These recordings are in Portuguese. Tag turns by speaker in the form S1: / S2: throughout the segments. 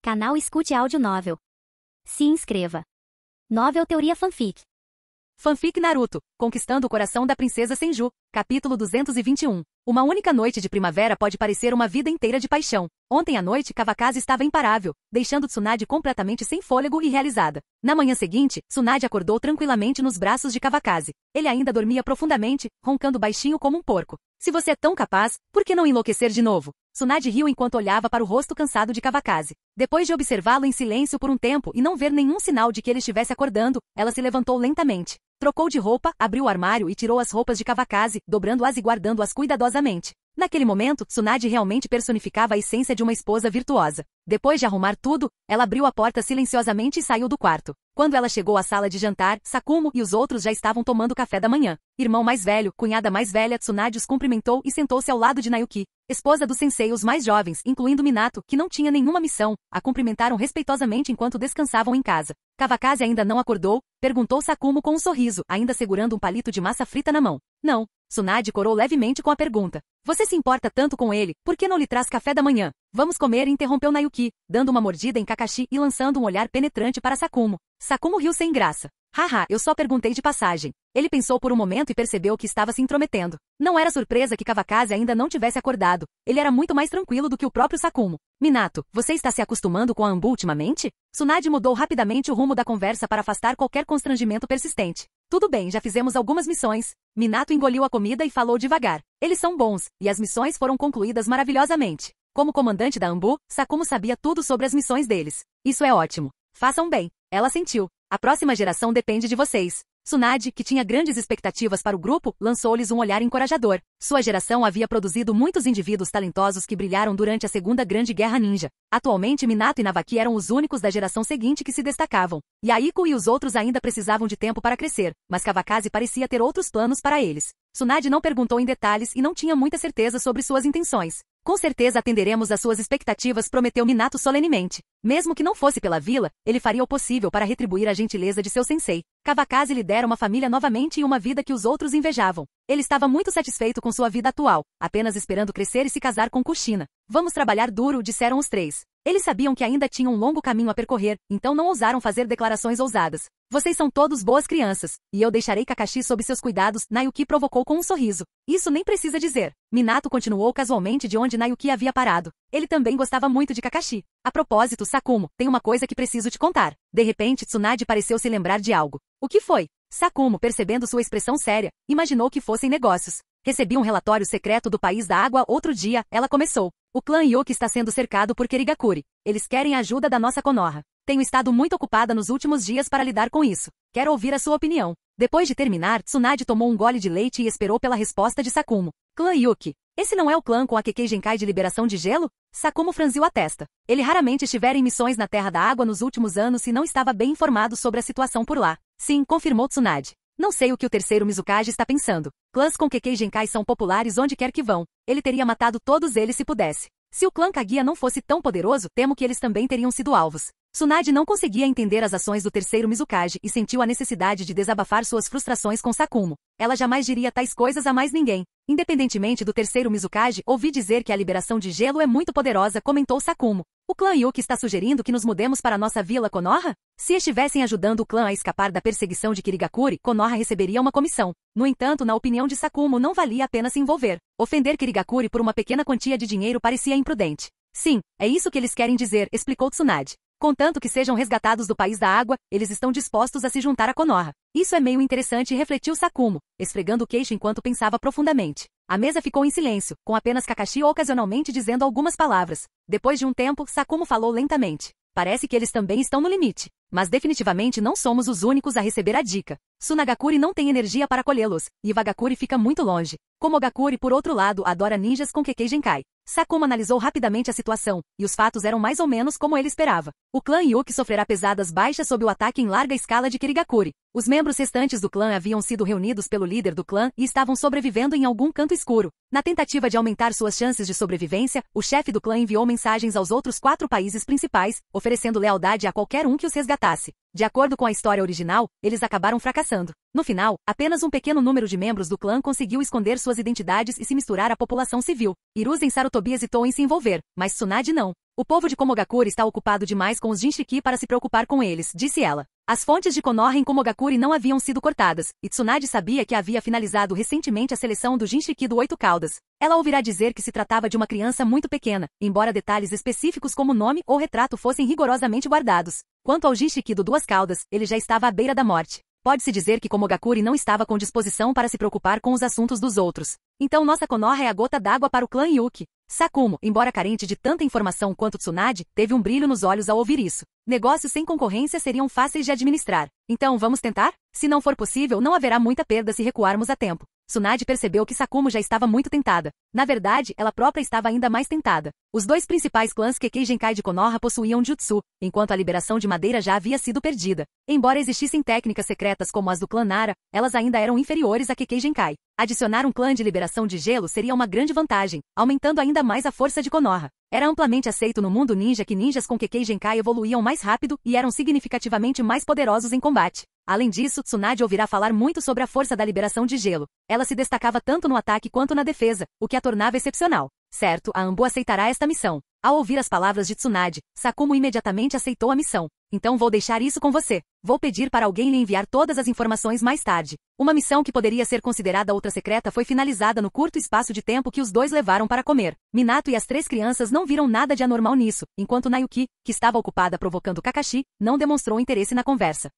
S1: Canal Escute Áudio Novel. Se inscreva. Novel Teoria Fanfic.
S2: Fanfic Naruto, Conquistando o Coração da Princesa Senju, capítulo 221. Uma única noite de primavera pode parecer uma vida inteira de paixão. Ontem à noite, Kawakaze estava imparável, deixando Tsunade completamente sem fôlego e realizada. Na manhã seguinte, Tsunade acordou tranquilamente nos braços de Kawakaze. Ele ainda dormia profundamente, roncando baixinho como um porco. Se você é tão capaz, por que não enlouquecer de novo? Tsunade riu enquanto olhava para o rosto cansado de Kawakaze. Depois de observá-lo em silêncio por um tempo e não ver nenhum sinal de que ele estivesse acordando, ela se levantou lentamente. Trocou de roupa, abriu o armário e tirou as roupas de Kawakaze, dobrando-as e guardando-as cuidadosamente. Naquele momento, Tsunade realmente personificava a essência de uma esposa virtuosa. Depois de arrumar tudo, ela abriu a porta silenciosamente e saiu do quarto. Quando ela chegou à sala de jantar, Sakumo e os outros já estavam tomando café da manhã. Irmão mais velho, cunhada mais velha, Tsunade os cumprimentou e sentou-se ao lado de Nayuki, esposa do sensei. Os mais jovens, incluindo Minato, que não tinha nenhuma missão, a cumprimentaram respeitosamente enquanto descansavam em casa. Kawakaze ainda não acordou? Perguntou Sakumo com um sorriso, ainda segurando um palito de massa frita na mão. Não. Tsunade corou levemente com a pergunta. Você se importa tanto com ele, por que não lhe traz café da manhã? Vamos comer, interrompeu Nayuki, dando uma mordida em Kakashi e lançando um olhar penetrante para Sakumo. Sakumo riu sem graça. Haha, eu só perguntei de passagem. Ele pensou por um momento e percebeu que estava se intrometendo. Não era surpresa que Kawakaze ainda não tivesse acordado. Ele era muito mais tranquilo do que o próprio Sakumo. Minato, você está se acostumando com a Anbu ultimamente? Tsunade mudou rapidamente o rumo da conversa para afastar qualquer constrangimento persistente. Tudo bem, já fizemos algumas missões. Minato engoliu a comida e falou devagar. Eles são bons, e as missões foram concluídas maravilhosamente. Como comandante da Anbu, Sakumo sabia tudo sobre as missões deles. Isso é ótimo. Façam bem. Ela sentiu. A próxima geração depende de vocês. Tsunade, que tinha grandes expectativas para o grupo, lançou-lhes um olhar encorajador. Sua geração havia produzido muitos indivíduos talentosos que brilharam durante a Segunda Grande Guerra Ninja. Atualmente Minato e Navaki eram os únicos da geração seguinte que se destacavam. Yaiko e os outros ainda precisavam de tempo para crescer, mas Kawakaze parecia ter outros planos para eles. Tsunade não perguntou em detalhes e não tinha muita certeza sobre suas intenções. Com certeza atenderemos às suas expectativas, prometeu Minato solenemente. Mesmo que não fosse pela vila, ele faria o possível para retribuir a gentileza de seu sensei. Kawakaze lhe dera uma família novamente e uma vida que os outros invejavam. Ele estava muito satisfeito com sua vida atual, apenas esperando crescer e se casar com Kushina. Vamos trabalhar duro, disseram os três. Eles sabiam que ainda tinham um longo caminho a percorrer, então não ousaram fazer declarações ousadas. Vocês são todos boas crianças, e eu deixarei Kakashi sob seus cuidados, Nayuki provocou com um sorriso. Isso nem precisa dizer. Minato continuou casualmente de onde Nayuki havia parado. Ele também gostava muito de Kakashi. A propósito, Sakumo, tem uma coisa que preciso te contar. De repente, Tsunade pareceu se lembrar de algo. O que foi? Sakumo, percebendo sua expressão séria, imaginou que fossem negócios. Recebi um relatório secreto do País da Água outro dia, ela começou. O clã Yuki está sendo cercado por Kirigakuri. Eles querem a ajuda da nossa Konoha. Tenho estado muito ocupada nos últimos dias para lidar com isso. Quero ouvir a sua opinião. Depois de terminar, Tsunade tomou um gole de leite e esperou pela resposta de Sakumo. Clã Yuki. Esse não é o clã com a Kekkei Genkai de liberação de gelo? Sakumo franziu a testa. Ele raramente estivera em missões na Terra da Água nos últimos anos e não estava bem informado sobre a situação por lá. Sim, confirmou Tsunade. Não sei o que o terceiro Mizukage está pensando. Clãs com Kekkei Genkai são populares onde quer que vão. Ele teria matado todos eles se pudesse. Se o clã Kaguya não fosse tão poderoso, temo que eles também teriam sido alvos. Tsunade não conseguia entender as ações do terceiro Mizukage e sentiu a necessidade de desabafar suas frustrações com Sakumo. Ela jamais diria tais coisas a mais ninguém. Independentemente do terceiro Mizukage, ouvi dizer que a liberação de gelo é muito poderosa, comentou Sakumo. O clã Yuki está sugerindo que nos mudemos para nossa vila Konoha? Se estivessem ajudando o clã a escapar da perseguição de Kirigakuri, Konoha receberia uma comissão. No entanto, na opinião de Sakumo, não valia a pena se envolver. Ofender Kirigakuri por uma pequena quantia de dinheiro parecia imprudente. Sim, é isso que eles querem dizer, explicou Tsunade. Contanto que sejam resgatados do País da Água, eles estão dispostos a se juntar a Konoha. Isso é meio interessante, refletiu Sakumo, esfregando o queixo enquanto pensava profundamente. A mesa ficou em silêncio, com apenas Kakashi ocasionalmente dizendo algumas palavras. Depois de um tempo, Sakumo falou lentamente. Parece que eles também estão no limite. Mas definitivamente não somos os únicos a receber a dica. Tsunagakuri não tem energia para colhê-los, e Iwagakuri fica muito longe. Komogakuri, por outro lado, adora ninjas com Kekkei Genkai. Sakumo analisou rapidamente a situação, e os fatos eram mais ou menos como ele esperava. O clã Yuki sofrerá pesadas baixas sob o ataque em larga escala de Kirigakuri. Os membros restantes do clã haviam sido reunidos pelo líder do clã e estavam sobrevivendo em algum canto escuro. Na tentativa de aumentar suas chances de sobrevivência, o chefe do clã enviou mensagens aos outros 4 países principais, oferecendo lealdade a qualquer um que os resgatasse. De acordo com a história original, eles acabaram fracassando. No final, apenas um pequeno número de membros do clã conseguiu esconder suas identidades e se misturar à população civil. Hiruzen Sarutobi hesitou em se envolver, mas Tsunade não. O povo de Komogakure está ocupado demais com os Jinchiki para se preocupar com eles, disse ela. As fontes de Konoha em Komogakure não haviam sido cortadas, e Tsunade sabia que havia finalizado recentemente a seleção do Jinchiki do Oito Caudas. Ela ouvirá dizer que se tratava de uma criança muito pequena, embora detalhes específicos como nome ou retrato fossem rigorosamente guardados. Quanto ao Jinchiki do Duas Caudas, ele já estava à beira da morte. Pode-se dizer que Komogakure não estava com disposição para se preocupar com os assuntos dos outros. Então nossa Konoha é a gota d'água para o clã Yuki. Sakumo, embora carente de tanta informação quanto Tsunade, teve um brilho nos olhos ao ouvir isso. Negócios sem concorrência seriam fáceis de administrar. Então vamos tentar? Se não for possível, não haverá muita perda se recuarmos a tempo. Tsunade percebeu que Sakumo já estava muito tentada. Na verdade, ela própria estava ainda mais tentada. Os dois principais clãs Kekkei Genkai de Konoha possuíam Jutsu, enquanto a liberação de madeira já havia sido perdida. Embora existissem técnicas secretas como as do clã Nara, elas ainda eram inferiores a Kekkei Genkai. Adicionar um clã de liberação de gelo seria uma grande vantagem, aumentando ainda mais a força de Konoha. Era amplamente aceito no mundo ninja que ninjas com Kekkei Genkai evoluíam mais rápido e eram significativamente mais poderosos em combate. Além disso, Tsunade ouvirá falar muito sobre a força da liberação de gelo. Ela se destacava tanto no ataque quanto na defesa, o que a tornava excepcional. Certo, a Anbu aceitará esta missão. Ao ouvir as palavras de Tsunade, Sakumo imediatamente aceitou a missão. Então vou deixar isso com você. Vou pedir para alguém lhe enviar todas as informações mais tarde. Uma missão que poderia ser considerada outra secreta foi finalizada no curto espaço de tempo que os dois levaram para comer. Minato e as três crianças não viram nada de anormal nisso, enquanto Nayuki, que estava ocupada provocando Kakashi, não demonstrou interesse na conversa.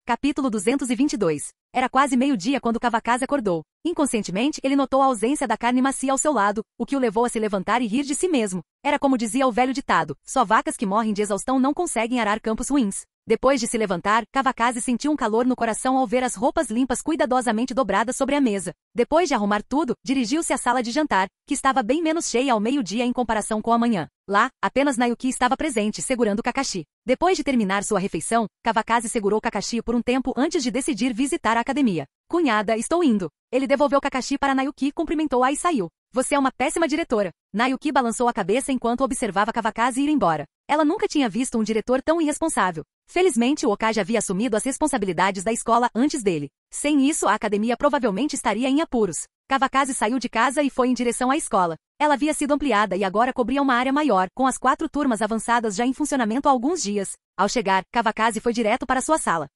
S2: Capítulo 222. Era quase meio-dia quando Kawakaze acordou. Inconscientemente, ele notou a ausência da carne macia ao seu lado, o que o levou a se levantar e rir de si mesmo. Era como dizia o velho ditado, só vacas que morrem de exaustão não conseguem arar campos ruins. Depois de se levantar, Kawakaze sentiu um calor no coração ao ver as roupas limpas cuidadosamente dobradas sobre a mesa. Depois de arrumar tudo, dirigiu-se à sala de jantar, que estava bem menos cheia ao meio-dia em comparação com a manhã. Lá, apenas Nayuki estava presente, segurando Kakashi. Depois de terminar sua refeição, Kawakaze segurou Kakashi por um tempo antes de decidir visitar a academia. Cunhada, estou indo. Ele devolveu Kakashi para Nayuki, cumprimentou-a e saiu. Você é uma péssima diretora. Nayuki balançou a cabeça enquanto observava Kawakaze ir embora. Ela nunca tinha visto um diretor tão irresponsável. Felizmente o Okage havia assumido as responsabilidades da escola antes dele. Sem isso a academia provavelmente estaria em apuros. Kawakaze saiu de casa e foi em direção à escola. Ela havia sido ampliada e agora cobria uma área maior, com as 4 turmas avançadas já em funcionamento há alguns dias. Ao chegar, Kawakaze foi direto para sua sala.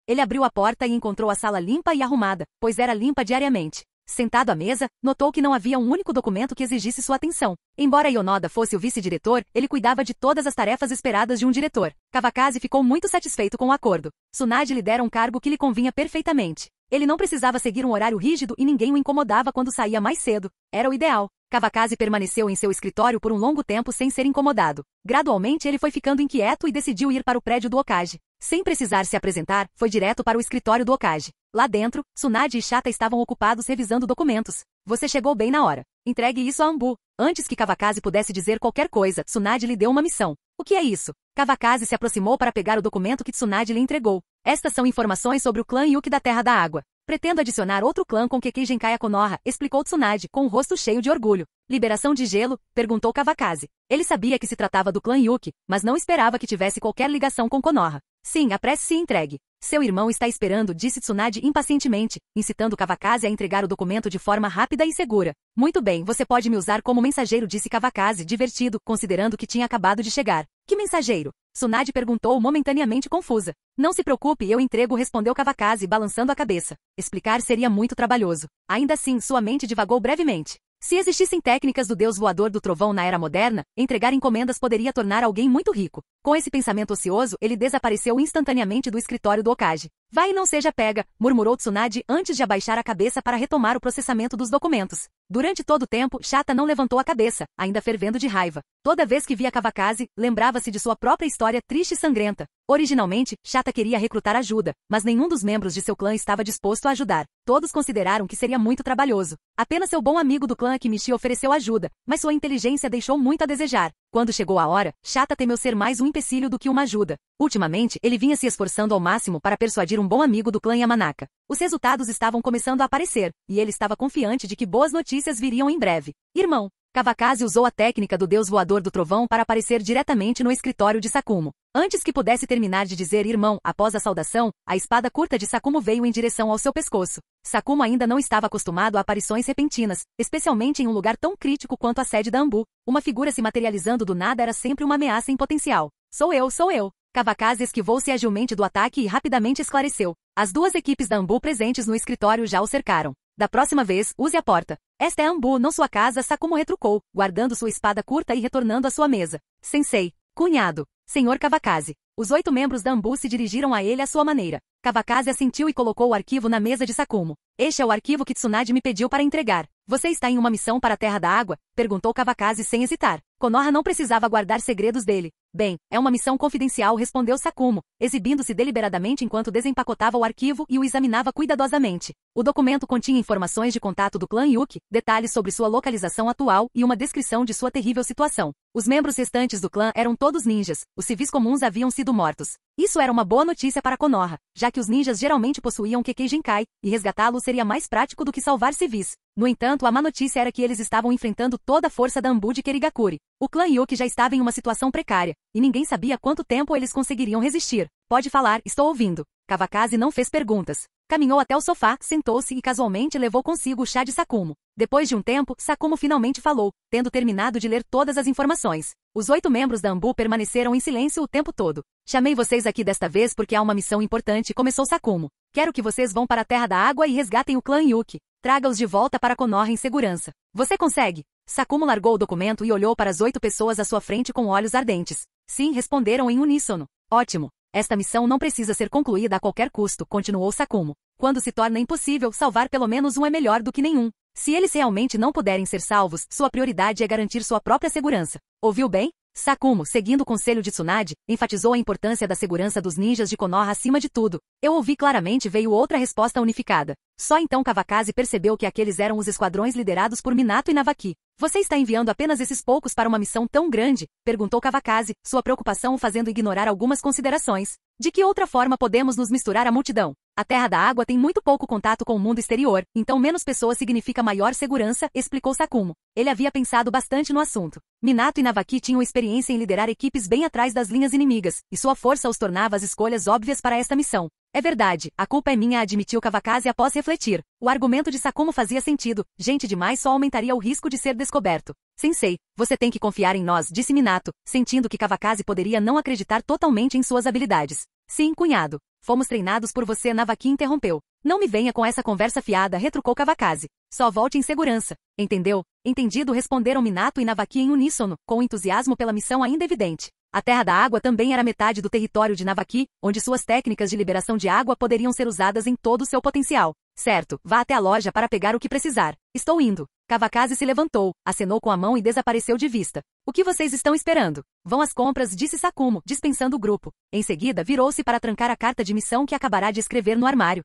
S2: Ele abriu a porta e encontrou a sala limpa e arrumada, pois era limpa diariamente. Sentado à mesa, notou que não havia um único documento que exigisse sua atenção. Embora Yonoda fosse o vice-diretor, ele cuidava de todas as tarefas esperadas de um diretor. Kawakaze ficou muito satisfeito com o acordo. Tsunade lhe dera um cargo que lhe convinha perfeitamente. Ele não precisava seguir um horário rígido e ninguém o incomodava quando saía mais cedo. Era o ideal. Kawakaze permaneceu em seu escritório por um longo tempo sem ser incomodado. Gradualmente ele foi ficando inquieto e decidiu ir para o prédio do Okage. Sem precisar se apresentar, foi direto para o escritório do Okage. Lá dentro, Tsunade e Shata estavam ocupados revisando documentos. Você chegou bem na hora. Entregue isso a Anbu. Antes que Kawakaze pudesse dizer qualquer coisa, Tsunade lhe deu uma missão. O que é isso? Kawakaze se aproximou para pegar o documento que Tsunade lhe entregou. Estas são informações sobre o clã Yuki da Terra da Água. Pretendo adicionar outro clã com Kekkei Genkai a Konoha, explicou Tsunade, com o rosto cheio de orgulho. Liberação de gelo? Perguntou Kawakaze. Ele sabia que se tratava do clã Yuki, mas não esperava que tivesse qualquer ligação com Konoha. Sim, apresse-se e entregue. Seu irmão está esperando, disse Tsunade impacientemente, incitando Kawakaze a entregar o documento de forma rápida e segura. Muito bem, você pode me usar como mensageiro, disse Kawakaze, divertido, considerando que tinha acabado de chegar. Que mensageiro? Tsunade perguntou momentaneamente confusa. Não se preocupe, eu entrego, respondeu Kawakaze, balançando a cabeça. Explicar seria muito trabalhoso. Ainda assim, sua mente divagou brevemente. Se existissem técnicas do deus voador do trovão na era moderna, entregar encomendas poderia tornar alguém muito rico. Com esse pensamento ocioso, ele desapareceu instantaneamente do escritório do Okage. Vai e não seja pega, murmurou Tsunade antes de abaixar a cabeça para retomar o processamento dos documentos. Durante todo o tempo, Shata não levantou a cabeça, ainda fervendo de raiva. Toda vez que via Kawakaze, lembrava-se de sua própria história triste e sangrenta. Originalmente, Shata queria recrutar ajuda, mas nenhum dos membros de seu clã estava disposto a ajudar. Todos consideraram que seria muito trabalhoso. Apenas seu bom amigo do clã Kimichi ofereceu ajuda, mas sua inteligência deixou muito a desejar. Quando chegou a hora, Shata temeu ser mais um empecilho do que uma ajuda. Ultimamente, ele vinha se esforçando ao máximo para persuadir um bom amigo do clã Yamanaka. Os resultados estavam começando a aparecer, e ele estava confiante de que boas notícias viriam em breve. Irmão, Kawakaze usou a técnica do deus voador do trovão para aparecer diretamente no escritório de Sakumo. Antes que pudesse terminar de dizer irmão após a saudação, a espada curta de Sakumo veio em direção ao seu pescoço. Sakumo ainda não estava acostumado a aparições repentinas, especialmente em um lugar tão crítico quanto a sede da Anbu. Uma figura se materializando do nada era sempre uma ameaça em potencial. Sou eu. Kawakaze esquivou-se agilmente do ataque e rapidamente esclareceu. As duas equipes da Anbu presentes no escritório já o cercaram. Da próxima vez, use a porta. Esta é a Anbu, não sua casa, Sakumo retrucou, guardando sua espada curta e retornando à sua mesa. Sensei. Cunhado. Senhor Kawakaze. Os 8 membros da Anbu se dirigiram a ele à sua maneira. Kawakaze assentiu e colocou o arquivo na mesa de Sakumo. Este é o arquivo que Tsunade me pediu para entregar. Você está em uma missão para a Terra da Água? Perguntou Kawakaze sem hesitar. Konoha não precisava guardar segredos dele. Bem, é uma missão confidencial, respondeu Sakumo, exibindo-se deliberadamente enquanto desempacotava o arquivo e o examinava cuidadosamente. O documento continha informações de contato do clã Yuki, detalhes sobre sua localização atual e uma descrição de sua terrível situação. Os membros restantes do clã eram todos ninjas, os civis comuns haviam sido mortos. Isso era uma boa notícia para Konoha, já que os ninjas geralmente possuíam Kekkei Genkai, e resgatá-los seria mais prático do que salvar civis. No entanto, a má notícia era que eles estavam enfrentando toda a força da Anbu de Kerigakuri. O clã Yuki já estava em uma situação precária, e ninguém sabia quanto tempo eles conseguiriam resistir. Pode falar, estou ouvindo. Kawakaze não fez perguntas. Caminhou até o sofá, sentou-se e casualmente levou consigo o chá de Sakumo. Depois de um tempo, Sakumo finalmente falou, tendo terminado de ler todas as informações. Os 8 membros da Anbu permaneceram em silêncio o tempo todo. Chamei vocês aqui desta vez porque há uma missão importante, começou Sakumo. Quero que vocês vão para a Terra da Água e resgatem o clã Yuki. Traga-os de volta para Konoha em segurança. Você consegue? Sakumo largou o documento e olhou para as 8 pessoas à sua frente com olhos ardentes. Sim, responderam em uníssono. Ótimo. Esta missão não precisa ser concluída a qualquer custo, continuou Sakumo. Quando se torna impossível, salvar pelo menos um é melhor do que nenhum. Se eles realmente não puderem ser salvos, sua prioridade é garantir sua própria segurança. Ouviu bem? Sakumo, seguindo o conselho de Tsunade, enfatizou a importância da segurança dos ninjas de Konoha acima de tudo. Eu ouvi claramente, veio outra resposta unificada. Só então Kawakaze percebeu que aqueles eram os esquadrões liderados por Minato e Navaki. Você está enviando apenas esses poucos para uma missão tão grande? Perguntou Kawakaze, sua preocupação o fazendo ignorar algumas considerações. De que outra forma podemos nos misturar à multidão? A Terra da Água tem muito pouco contato com o mundo exterior, então menos pessoas significa maior segurança, explicou Sakumo. Ele havia pensado bastante no assunto. Minato e Navaki tinham experiência em liderar equipes bem atrás das linhas inimigas, e sua força os tornava as escolhas óbvias para esta missão. É verdade, a culpa é minha, admitiu Kawakaze após refletir. O argumento de Sakumo fazia sentido, gente demais só aumentaria o risco de ser descoberto. Sensei, você tem que confiar em nós, disse Minato, sentindo que Kawakaze poderia não acreditar totalmente em suas habilidades. Sim, cunhado. Fomos treinados por você, Navaki interrompeu. Não me venha com essa conversa fiada, retrucou Kawakaze. Só volte em segurança. Entendeu? Entendido, responderam Minato e Navaki em uníssono, com entusiasmo pela missão ainda evidente. A Terra da Água também era metade do território de Navaki, onde suas técnicas de liberação de água poderiam ser usadas em todo o seu potencial. Certo, vá até a loja para pegar o que precisar. Estou indo. Kawakaze se levantou, acenou com a mão e desapareceu de vista. O que vocês estão esperando? Vão às compras, disse Sakumo, dispensando o grupo. Em seguida, virou-se para trancar a carta de missão que acabará de escrever no armário.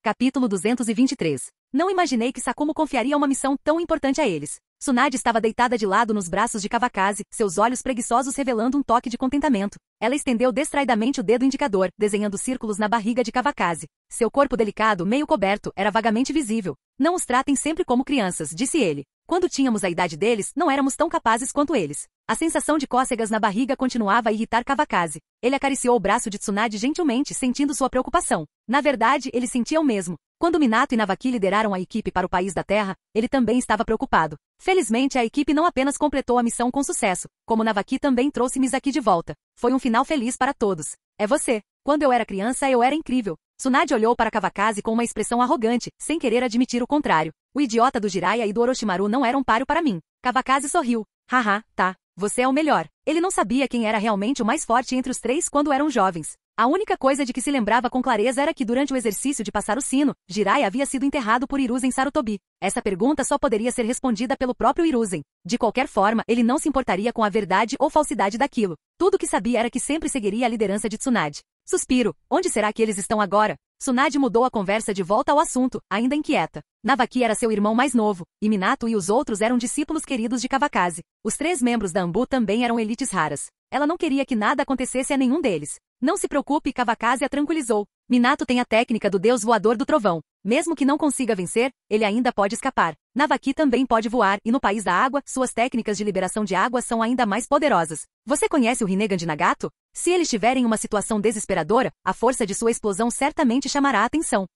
S2: Capítulo 223. Não imaginei que Sakumo confiaria uma missão tão importante a eles. Tsunade estava deitada de lado nos braços de Kawakaze, seus olhos preguiçosos revelando um toque de contentamento. Ela estendeu distraidamente o dedo indicador, desenhando círculos na barriga de Kawakaze. Seu corpo delicado, meio coberto, era vagamente visível. Não os tratem sempre como crianças, disse ele. Quando tínhamos a idade deles, não éramos tão capazes quanto eles. A sensação de cócegas na barriga continuava a irritar Kawakaze. Ele acariciou o braço de Tsunade gentilmente, sentindo sua preocupação. Na verdade, ele sentia o mesmo. Quando Minato e Navaki lideraram a equipe para o país da Terra, ele também estava preocupado. Felizmente, a equipe não apenas completou a missão com sucesso, como Navaki também trouxe Misaki de volta. Foi um final feliz para todos. É você. Quando eu era criança, eu era incrível. Tsunade olhou para Kawakaze com uma expressão arrogante, sem querer admitir o contrário. O idiota do Jiraiya e do Orochimaru não era um páreo para mim. Kawakaze sorriu. Haha, tá. Você é o melhor. Ele não sabia quem era realmente o mais forte entre os 3 quando eram jovens. A única coisa de que se lembrava com clareza era que durante o exercício de passar o sino, Jiraiya havia sido enterrado por Hiruzen Sarutobi. Essa pergunta só poderia ser respondida pelo próprio Hiruzen. De qualquer forma, ele não se importaria com a verdade ou falsidade daquilo. Tudo o que sabia era que sempre seguiria a liderança de Tsunade. Suspiro. Onde será que eles estão agora? Tsunade mudou a conversa de volta ao assunto, ainda inquieta. Navaki era seu irmão mais novo, e Minato e os outros eram discípulos queridos de Kawakaze. Os 3 membros da Anbu também eram elites raras. Ela não queria que nada acontecesse a nenhum deles. Não se preocupe, Kawakaze a tranquilizou. Minato tem a técnica do deus voador do trovão. Mesmo que não consiga vencer, ele ainda pode escapar. Navaki também pode voar, e no país da água, suas técnicas de liberação de água são ainda mais poderosas. Você conhece o Rinnegan de Nagato? Se ele estiver em uma situação desesperadora, a força de sua explosão certamente chamará a atenção.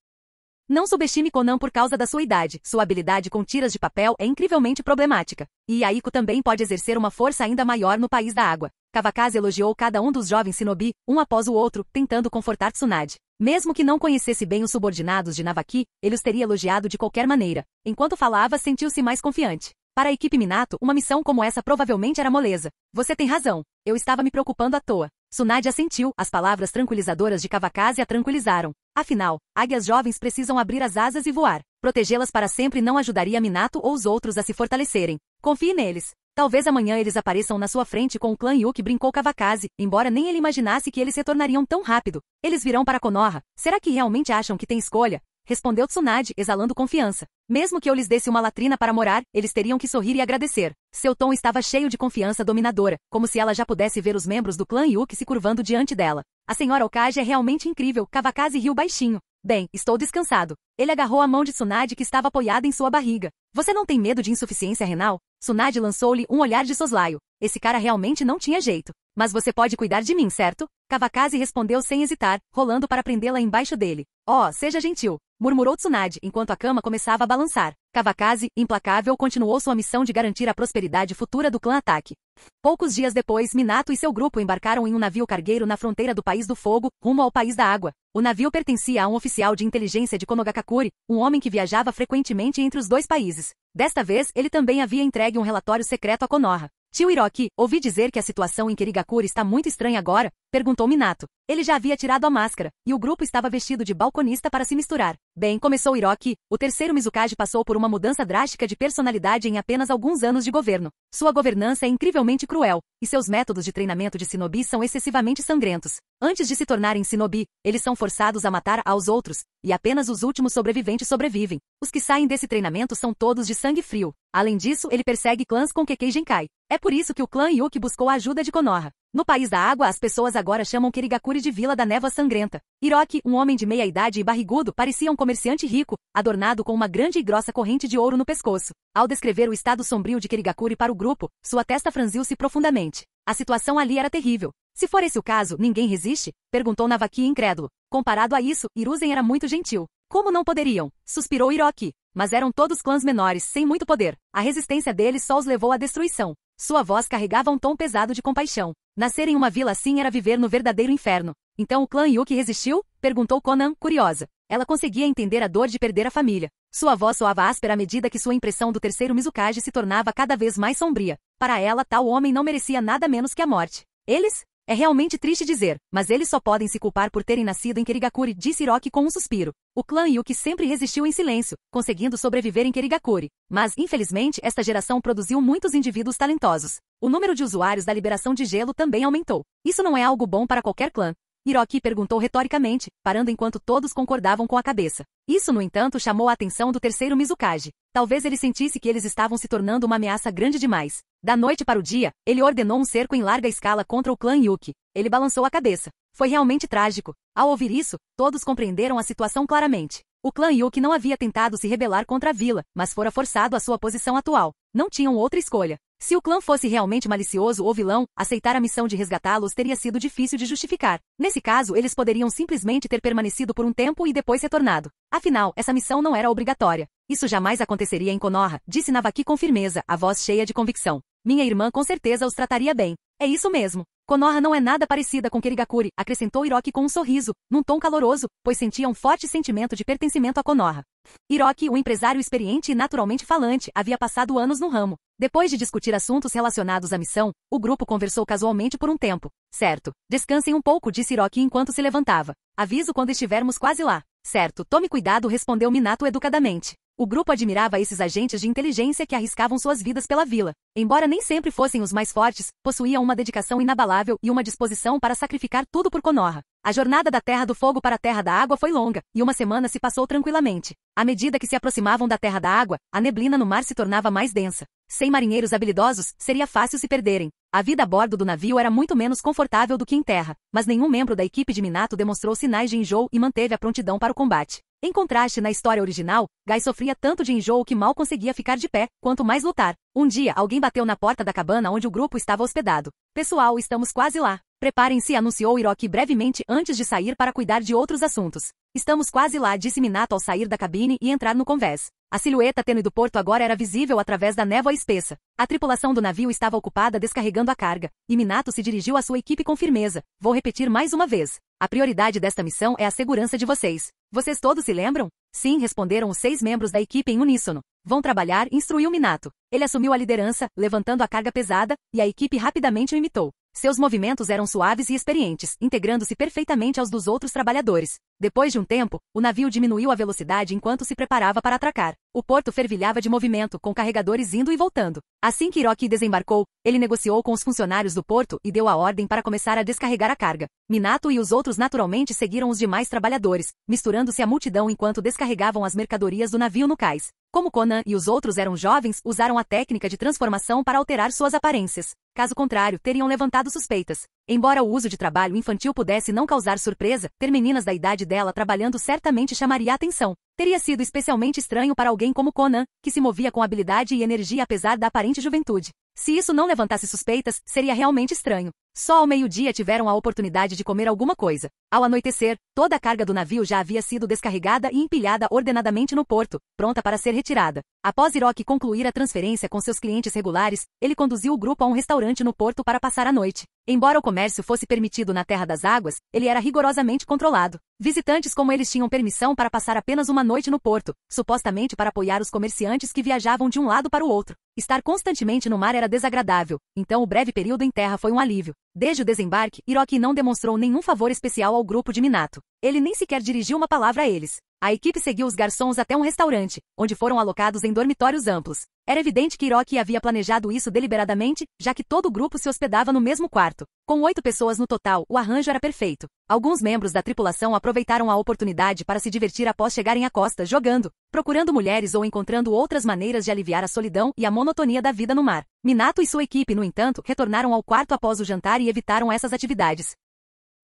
S2: Não subestime Conan por causa da sua idade. Sua habilidade com tiras de papel é incrivelmente problemática. E Aiko também pode exercer uma força ainda maior no país da água. Kawakaze elogiou cada um dos jovens shinobi, um após o outro, tentando confortar Tsunade. Mesmo que não conhecesse bem os subordinados de Navaki, ele os teria elogiado de qualquer maneira. Enquanto falava, sentiu-se mais confiante. Para a equipe Minato, uma missão como essa provavelmente era moleza. Você tem razão. Eu estava me preocupando à toa. Tsunade assentiu, as palavras tranquilizadoras de Kawakaze a tranquilizaram. Afinal, águias jovens precisam abrir as asas e voar. Protegê-las para sempre não ajudaria Minato ou os outros a se fortalecerem. Confie neles. Talvez amanhã eles apareçam na sua frente com o clã Yuki, brincou Kawakaze, embora nem ele imaginasse que eles retornariam tão rápido. Eles virão para Konoha. Será que realmente acham que tem escolha? Respondeu Tsunade, exalando confiança. Mesmo que eu lhes desse uma latrina para morar, eles teriam que sorrir e agradecer. Seu tom estava cheio de confiança dominadora, como se ela já pudesse ver os membros do clã Yuki se curvando diante dela. A senhora Okage é realmente incrível, Kawakaze riu baixinho. Bem, estou descansado. Ele agarrou a mão de Tsunade que estava apoiada em sua barriga. Você não tem medo de insuficiência renal? Tsunade lançou-lhe um olhar de soslaio. Esse cara realmente não tinha jeito. Mas você pode cuidar de mim, certo? Kawakaze respondeu sem hesitar, rolando para prendê-la embaixo dele. Oh, seja gentil, murmurou Tsunade, enquanto a cama começava a balançar. Kawakaze, implacável, continuou sua missão de garantir a prosperidade futura do clã Ataque. Poucos dias depois, Minato e seu grupo embarcaram em um navio cargueiro na fronteira do País do Fogo, rumo ao País da Água. O navio pertencia a um oficial de inteligência de Konogakakure, um homem que viajava frequentemente entre os dois países. Desta vez, ele também havia entregue um relatório secreto a Konoha. Tio Hiroki, ouvi dizer que a situação em Kirigakure está muito estranha agora? Perguntou Minato. Ele já havia tirado a máscara, e o grupo estava vestido de balconista para se misturar. Bem, começou Hiroki, o terceiro Mizukage passou por uma mudança drástica de personalidade em apenas alguns anos de governo. Sua governança é incrivelmente cruel, e seus métodos de treinamento de shinobi são excessivamente sangrentos. Antes de se tornarem shinobi, eles são forçados a matar aos outros, e apenas os últimos sobreviventes sobrevivem. Os que saem desse treinamento são todos de sangue frio. Além disso, ele persegue clãs com Kekkei Genkai. É por isso que o clã Yuki buscou a ajuda de Konoha. No País da Água, as pessoas agora chamam Kirigakure de Vila da Névoa Sangrenta. Hiroki, um homem de meia-idade e barrigudo, parecia um comerciante rico, adornado com uma grande e grossa corrente de ouro no pescoço. Ao descrever o estado sombrio de Kirigakure para o grupo, sua testa franziu-se profundamente. A situação ali era terrível. Se for esse o caso, ninguém resiste? Perguntou Navaki incrédulo. Comparado a isso, Hiruzen era muito gentil. Como não poderiam? Suspirou Hiroki. Mas eram todos clãs menores, sem muito poder. A resistência deles só os levou à destruição. Sua voz carregava um tom pesado de compaixão. Nascer em uma vila assim era viver no verdadeiro inferno. Então o clã Yuki resistiu? Perguntou Conan, curiosa. Ela conseguia entender a dor de perder a família. Sua voz soava áspera à medida que sua impressão do terceiro Mizukage se tornava cada vez mais sombria. Para ela, tal homem não merecia nada menos que a morte. Eles? É realmente triste dizer, mas eles só podem se culpar por terem nascido em Kirigakure, disse Hiroki com um suspiro. O clã Yuki sempre resistiu em silêncio, conseguindo sobreviver em Kirigakure. Mas, infelizmente, esta geração produziu muitos indivíduos talentosos. O número de usuários da liberação de gelo também aumentou. Isso não é algo bom para qualquer clã. Hiroki perguntou retoricamente, parando enquanto todos concordavam com a cabeça. Isso, no entanto, chamou a atenção do terceiro Mizukage. Talvez ele sentisse que eles estavam se tornando uma ameaça grande demais. Da noite para o dia, ele ordenou um cerco em larga escala contra o clã Yuki. Ele balançou a cabeça. Foi realmente trágico. Ao ouvir isso, todos compreenderam a situação claramente. O clã Yuki não havia tentado se rebelar contra a vila, mas fora forçado à sua posição atual. Não tinham outra escolha. Se o clã fosse realmente malicioso ou vilão, aceitar a missão de resgatá-los teria sido difícil de justificar. Nesse caso, eles poderiam simplesmente ter permanecido por um tempo e depois retornado. Afinal, essa missão não era obrigatória. Isso jamais aconteceria em Konoha, disse Navaki com firmeza, a voz cheia de convicção. Minha irmã com certeza os trataria bem. É isso mesmo. Konoha não é nada parecida com Kirigakure, acrescentou Hiroki com um sorriso, num tom caloroso, pois sentia um forte sentimento de pertencimento a Konoha. Hiroki, um empresário experiente e naturalmente falante, havia passado anos no ramo. Depois de discutir assuntos relacionados à missão, o grupo conversou casualmente por um tempo. Certo. Descansem um pouco, disse Hiroki enquanto se levantava. Aviso quando estivermos quase lá. Certo, tome cuidado, respondeu Minato educadamente. O grupo admirava esses agentes de inteligência que arriscavam suas vidas pela vila. Embora nem sempre fossem os mais fortes, possuíam uma dedicação inabalável e uma disposição para sacrificar tudo por Konoha. A jornada da Terra do Fogo para a Terra da Água foi longa, e uma semana se passou tranquilamente. À medida que se aproximavam da Terra da Água, a neblina no mar se tornava mais densa. Sem marinheiros habilidosos, seria fácil se perderem. A vida a bordo do navio era muito menos confortável do que em terra, mas nenhum membro da equipe de Minato demonstrou sinais de enjoo e manteve a prontidão para o combate. Em contraste, na história original, Guy sofria tanto de enjoo que mal conseguia ficar de pé, quanto mais lutar. Um dia, alguém bateu na porta da cabana onde o grupo estava hospedado. Pessoal, estamos quase lá. Preparem-se, anunciou Hiroki brevemente antes de sair para cuidar de outros assuntos. Estamos quase lá, disse Minato ao sair da cabine e entrar no convés. A silhueta tênue do porto agora era visível através da névoa espessa. A tripulação do navio estava ocupada descarregando a carga, e Minato se dirigiu à sua equipe com firmeza. Vou repetir mais uma vez. A prioridade desta missão é a segurança de vocês. Vocês todos se lembram? Sim, responderam os 6 membros da equipe em uníssono. Vão trabalhar, instruiu Minato. Ele assumiu a liderança, levantando a carga pesada, e a equipe rapidamente o imitou. Seus movimentos eram suaves e experientes, integrando-se perfeitamente aos dos outros trabalhadores. Depois de um tempo, o navio diminuiu a velocidade enquanto se preparava para atracar. O porto fervilhava de movimento, com carregadores indo e voltando. Assim que Hiroki desembarcou, ele negociou com os funcionários do porto e deu a ordem para começar a descarregar a carga. Minato e os outros naturalmente seguiram os demais trabalhadores, misturando-se à multidão enquanto descarregavam as mercadorias do navio no cais. Como Conan e os outros eram jovens, usaram a técnica de transformação para alterar suas aparências. Caso contrário, teriam levantado suspeitas. Embora o uso de trabalho infantil pudesse não causar surpresa, ter meninas da idade dela trabalhando certamente chamaria a atenção. Teria sido especialmente estranho para alguém como Conan, que se movia com habilidade e energia apesar da aparente juventude. Se isso não levantasse suspeitas, seria realmente estranho. Só ao meio-dia tiveram a oportunidade de comer alguma coisa. Ao anoitecer, toda a carga do navio já havia sido descarregada e empilhada ordenadamente no porto, pronta para ser retirada. Após Hiroki concluir a transferência com seus clientes regulares, ele conduziu o grupo a um restaurante no porto para passar a noite. Embora o comércio fosse permitido na Terra das Águas, ele era rigorosamente controlado. Visitantes como eles tinham permissão para passar apenas uma noite no porto, supostamente para apoiar os comerciantes que viajavam de um lado para o outro. Estar constantemente no mar era desagradável, então o breve período em terra foi um alívio. Desde o desembarque, Hiroki não demonstrou nenhum favor especial ao grupo de Minato. Ele nem sequer dirigiu uma palavra a eles. A equipe seguiu os garçons até um restaurante, onde foram alocados em dormitórios amplos. Era evidente que Hiroki havia planejado isso deliberadamente, já que todo o grupo se hospedava no mesmo quarto. Com 8 pessoas no total, o arranjo era perfeito. Alguns membros da tripulação aproveitaram a oportunidade para se divertir após chegarem à costa, jogando, procurando mulheres ou encontrando outras maneiras de aliviar a solidão e a monotonia da vida no mar. Minato e sua equipe, no entanto, retornaram ao quarto após o jantar e evitaram essas atividades.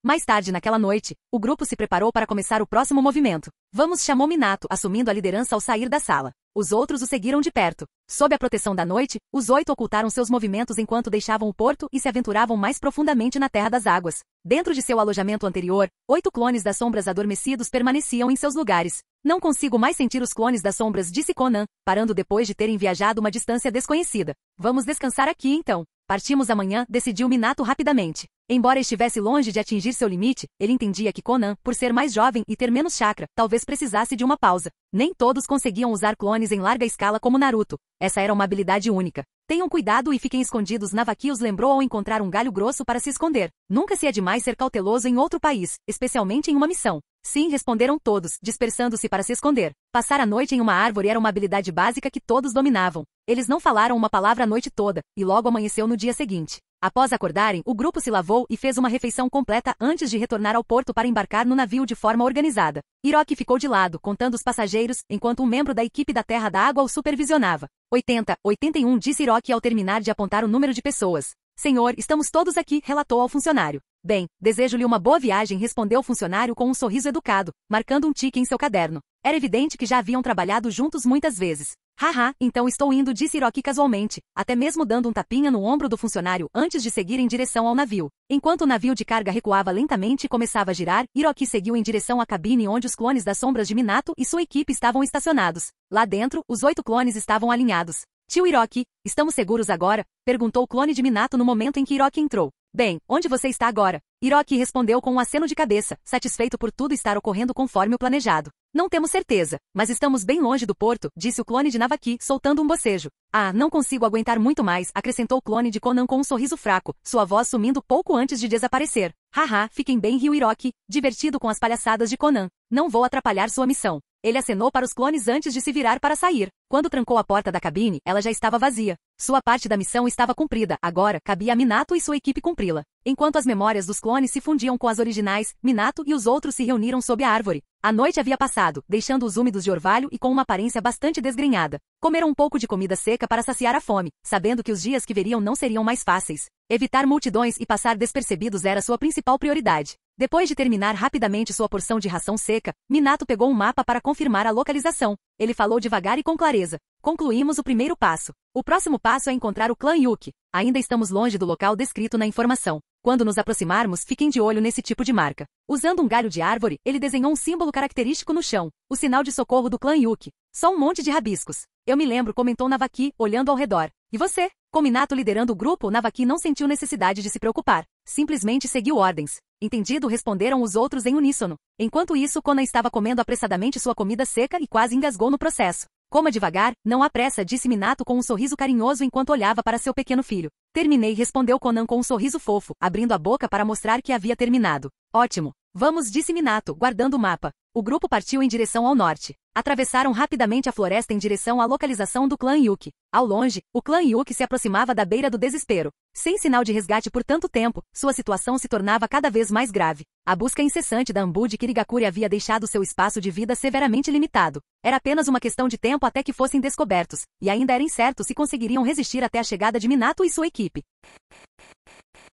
S2: Mais tarde naquela noite, o grupo se preparou para começar o próximo movimento. Vamos, chamou Minato, assumindo a liderança ao sair da sala. Os outros o seguiram de perto. Sob a proteção da noite, os 8 ocultaram seus movimentos enquanto deixavam o porto e se aventuravam mais profundamente na Terra das Águas. Dentro de seu alojamento anterior, 8 clones das sombras adormecidos permaneciam em seus lugares. Não consigo mais sentir os clones das sombras, disse Conan, parando depois de terem viajado uma distância desconhecida. Vamos descansar aqui então. Partimos amanhã, decidiu Minato rapidamente. Embora estivesse longe de atingir seu limite, ele entendia que Conan, por ser mais jovem e ter menos chakra, talvez precisasse de uma pausa. Nem todos conseguiam usar clones em larga escala como Naruto. Essa era uma habilidade única. Tenham cuidado e fiquem escondidos, Navaki os lembrou ao encontrar um galho grosso para se esconder. Nunca se é demais ser cauteloso em outro país, especialmente em uma missão. Sim, responderam todos, dispersando-se para se esconder. Passar a noite em uma árvore era uma habilidade básica que todos dominavam. Eles não falaram uma palavra a noite toda, e logo amanheceu no dia seguinte. Após acordarem, o grupo se lavou e fez uma refeição completa antes de retornar ao porto para embarcar no navio de forma organizada. Hiroki ficou de lado, contando os passageiros, enquanto um membro da equipe da Terra da Água o supervisionava. 81, disse Hiroki ao terminar de apontar o número de pessoas. Senhor, estamos todos aqui, relatou ao funcionário. Bem, desejo-lhe uma boa viagem, respondeu o funcionário com um sorriso educado, marcando um tique em seu caderno. Era evidente que já haviam trabalhado juntos muitas vezes. Haha, então estou indo, disse Hiroki casualmente, até mesmo dando um tapinha no ombro do funcionário antes de seguir em direção ao navio. Enquanto o navio de carga recuava lentamente e começava a girar, Hiroki seguiu em direção à cabine onde os clones das sombras de Minato e sua equipe estavam estacionados. Lá dentro, os 8 clones estavam alinhados. Tio Hiroki, estamos seguros agora? Perguntou o clone de Minato no momento em que Hiroki entrou. Bem, onde você está agora? Hiroki respondeu com um aceno de cabeça, satisfeito por tudo estar ocorrendo conforme o planejado. Não temos certeza, mas estamos bem longe do porto, disse o clone de Navaki, soltando um bocejo. Ah, não consigo aguentar muito mais, acrescentou o clone de Conan com um sorriso fraco, sua voz sumindo pouco antes de desaparecer. Haha, fiquem bem, riu Hiroki, divertido com as palhaçadas de Conan. Não vou atrapalhar sua missão. Ele acenou para os clones antes de se virar para sair. Quando trancou a porta da cabine, ela já estava vazia. Sua parte da missão estava cumprida, agora cabia a Minato e sua equipe cumpri-la. Enquanto as memórias dos clones se fundiam com as originais, Minato e os outros se reuniram sob a árvore. A noite havia passado, deixando-os úmidos de orvalho e com uma aparência bastante desgrenhada. Comeram um pouco de comida seca para saciar a fome, sabendo que os dias que veriam não seriam mais fáceis. Evitar multidões e passar despercebidos era sua principal prioridade. Depois de terminar rapidamente sua porção de ração seca, Minato pegou um mapa para confirmar a localização. Ele falou devagar e com clareza. Concluímos o primeiro passo. O próximo passo é encontrar o clã Yuki. Ainda estamos longe do local descrito na informação. Quando nos aproximarmos, fiquem de olho nesse tipo de marca. Usando um galho de árvore, ele desenhou um símbolo característico no chão, o sinal de socorro do clã Yuki. Só um monte de rabiscos. Eu me lembro, comentou Navaki, olhando ao redor. E você? Com Minato liderando o grupo, Navaki não sentiu necessidade de se preocupar. Simplesmente seguiu ordens. Entendido, responderam os outros em uníssono. Enquanto isso, Conan estava comendo apressadamente sua comida seca e quase engasgou no processo. Coma devagar, não há pressa, disse Minato com um sorriso carinhoso enquanto olhava para seu pequeno filho. Terminei, respondeu Conan com um sorriso fofo, abrindo a boca para mostrar que havia terminado. Ótimo. Vamos, disse Minato, guardando o mapa. O grupo partiu em direção ao norte. Atravessaram rapidamente a floresta em direção à localização do clã Yuki. Ao longe, o clã Yuki se aproximava da beira do desespero. Sem sinal de resgate por tanto tempo, sua situação se tornava cada vez mais grave. A busca incessante da Anbu de Kirigakuri havia deixado seu espaço de vida severamente limitado. Era apenas uma questão de tempo até que fossem descobertos, e ainda era incerto se conseguiriam resistir até a chegada de Minato e sua equipe.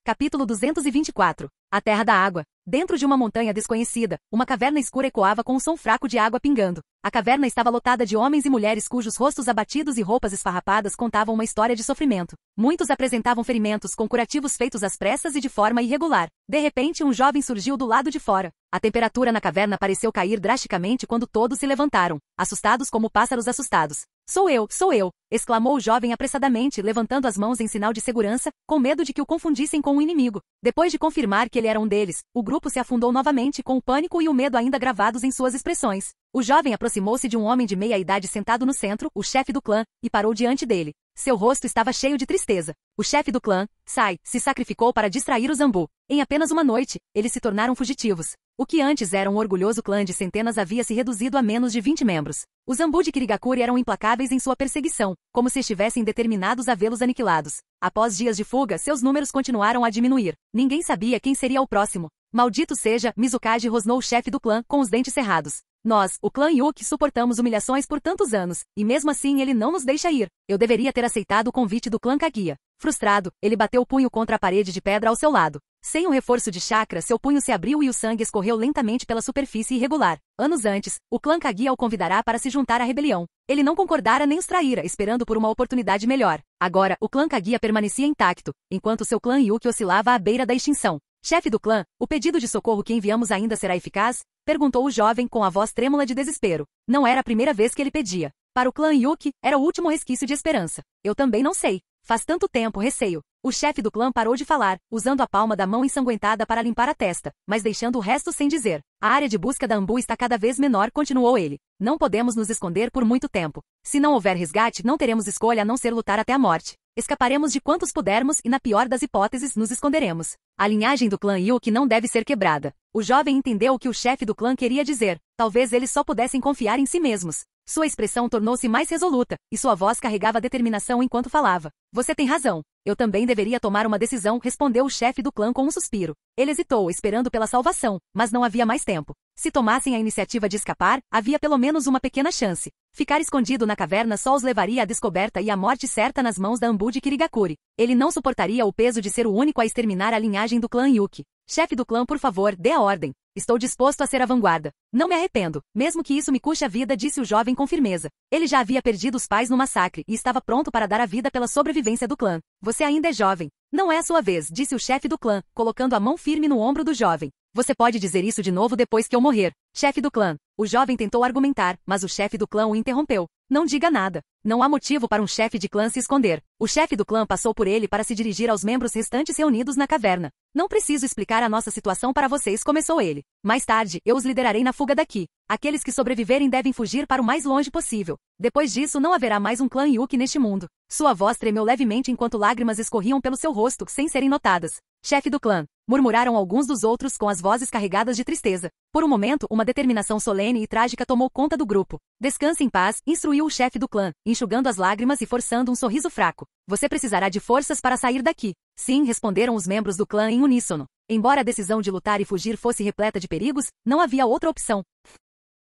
S2: Capítulo 224. A Terra da Água. Dentro de uma montanha desconhecida, uma caverna escura ecoava com um som fraco de água pingando. A caverna estava lotada de homens e mulheres cujos rostos abatidos e roupas esfarrapadas contavam uma história de sofrimento. Muitos apresentavam ferimentos com curativos feitos às pressas e de forma irregular. De repente, um jovem surgiu do lado de fora. A temperatura na caverna pareceu cair drasticamente quando todos se levantaram, assustados como pássaros assustados. Sou eu! Exclamou o jovem apressadamente, levantando as mãos em sinal de segurança, com medo de que o confundissem com o inimigo. Depois de confirmar que ele era um deles, o grupo se afundou novamente com o pânico e o medo ainda gravados em suas expressões. O jovem aproximou-se de um homem de meia idade sentado no centro, o chefe do clã, e parou diante dele. Seu rosto estava cheio de tristeza. O chefe do clã, Sai, se sacrificou para distrair os Anbu. Em apenas uma noite, eles se tornaram fugitivos. O que antes era um orgulhoso clã de centenas havia se reduzido a menos de 20 membros. Os Anbu de Kirigakuri eram implacáveis em sua perseguição, como se estivessem determinados a vê-los aniquilados. Após dias de fuga, seus números continuaram a diminuir. Ninguém sabia quem seria o próximo. Maldito seja, Mizukage, rosnou o chefe do clã, com os dentes cerrados. Nós, o clã Yuki, suportamos humilhações por tantos anos, e mesmo assim ele não nos deixa ir. Eu deveria ter aceitado o convite do clã Kaguya. Frustrado, ele bateu o punho contra a parede de pedra ao seu lado. Sem um reforço de chakra, seu punho se abriu e o sangue escorreu lentamente pela superfície irregular. Anos antes, o clã Kaguya o convidará para se juntar à rebelião. Ele não concordara nem os traíra, esperando por uma oportunidade melhor. Agora, o clã Kaguya permanecia intacto, enquanto seu clã Yuki oscilava à beira da extinção. Chefe do clã, o pedido de socorro que enviamos ainda será eficaz? Perguntou o jovem com a voz trêmula de desespero. Não era a primeira vez que ele pedia. Para o clã Yuki, era o último resquício de esperança. Eu também não sei. Faz tanto tempo, receio. O chefe do clã parou de falar, usando a palma da mão ensanguentada para limpar a testa, mas deixando o resto sem dizer. A área de busca da Anbu está cada vez menor, continuou ele. Não podemos nos esconder por muito tempo. Se não houver resgate, não teremos escolha a não ser lutar até a morte. Escaparemos de quantos pudermos e, na pior das hipóteses, nos esconderemos. A linhagem do clã Yuki não deve ser quebrada. O jovem entendeu o que o chefe do clã queria dizer. Talvez eles só pudessem confiar em si mesmos. Sua expressão tornou-se mais resoluta, e sua voz carregava determinação enquanto falava. Você tem razão. Eu também deveria tomar uma decisão, respondeu o chefe do clã com um suspiro. Ele hesitou, esperando pela salvação, mas não havia mais tempo. Se tomassem a iniciativa de escapar, havia pelo menos uma pequena chance. Ficar escondido na caverna só os levaria à descoberta e à morte certa nas mãos da Anbu de Kirigakuri. Ele não suportaria o peso de ser o único a exterminar a linhagem do clã Yuki. Chefe do clã, por favor, dê a ordem. Estou disposto a ser a vanguarda. Não me arrependo, mesmo que isso me custe a vida, disse o jovem com firmeza. Ele já havia perdido os pais no massacre e estava pronto para dar a vida pela sobrevivência do clã. Você ainda é jovem. Não é a sua vez, disse o chefe do clã, colocando a mão firme no ombro do jovem. Você pode dizer isso de novo depois que eu morrer. Chefe do clã. O jovem tentou argumentar, mas o chefe do clã o interrompeu. Não diga nada. Não há motivo para um chefe de clã se esconder. O chefe do clã passou por ele para se dirigir aos membros restantes reunidos na caverna. Não preciso explicar a nossa situação para vocês, começou ele. Mais tarde, eu os liderarei na fuga daqui. Aqueles que sobreviverem devem fugir para o mais longe possível. Depois disso, não haverá mais um clã Yuki neste mundo. Sua voz tremeu levemente enquanto lágrimas escorriam pelo seu rosto, sem serem notadas. Chefe do clã. Murmuraram alguns dos outros com as vozes carregadas de tristeza. Por um momento, uma determinação solene e trágica tomou conta do grupo. Descanse em paz, instruiu o chefe do clã, enxugando as lágrimas e forçando um sorriso fraco. Você precisará de forças para sair daqui. Sim, responderam os membros do clã em uníssono. Embora a decisão de lutar e fugir fosse repleta de perigos, não havia outra opção.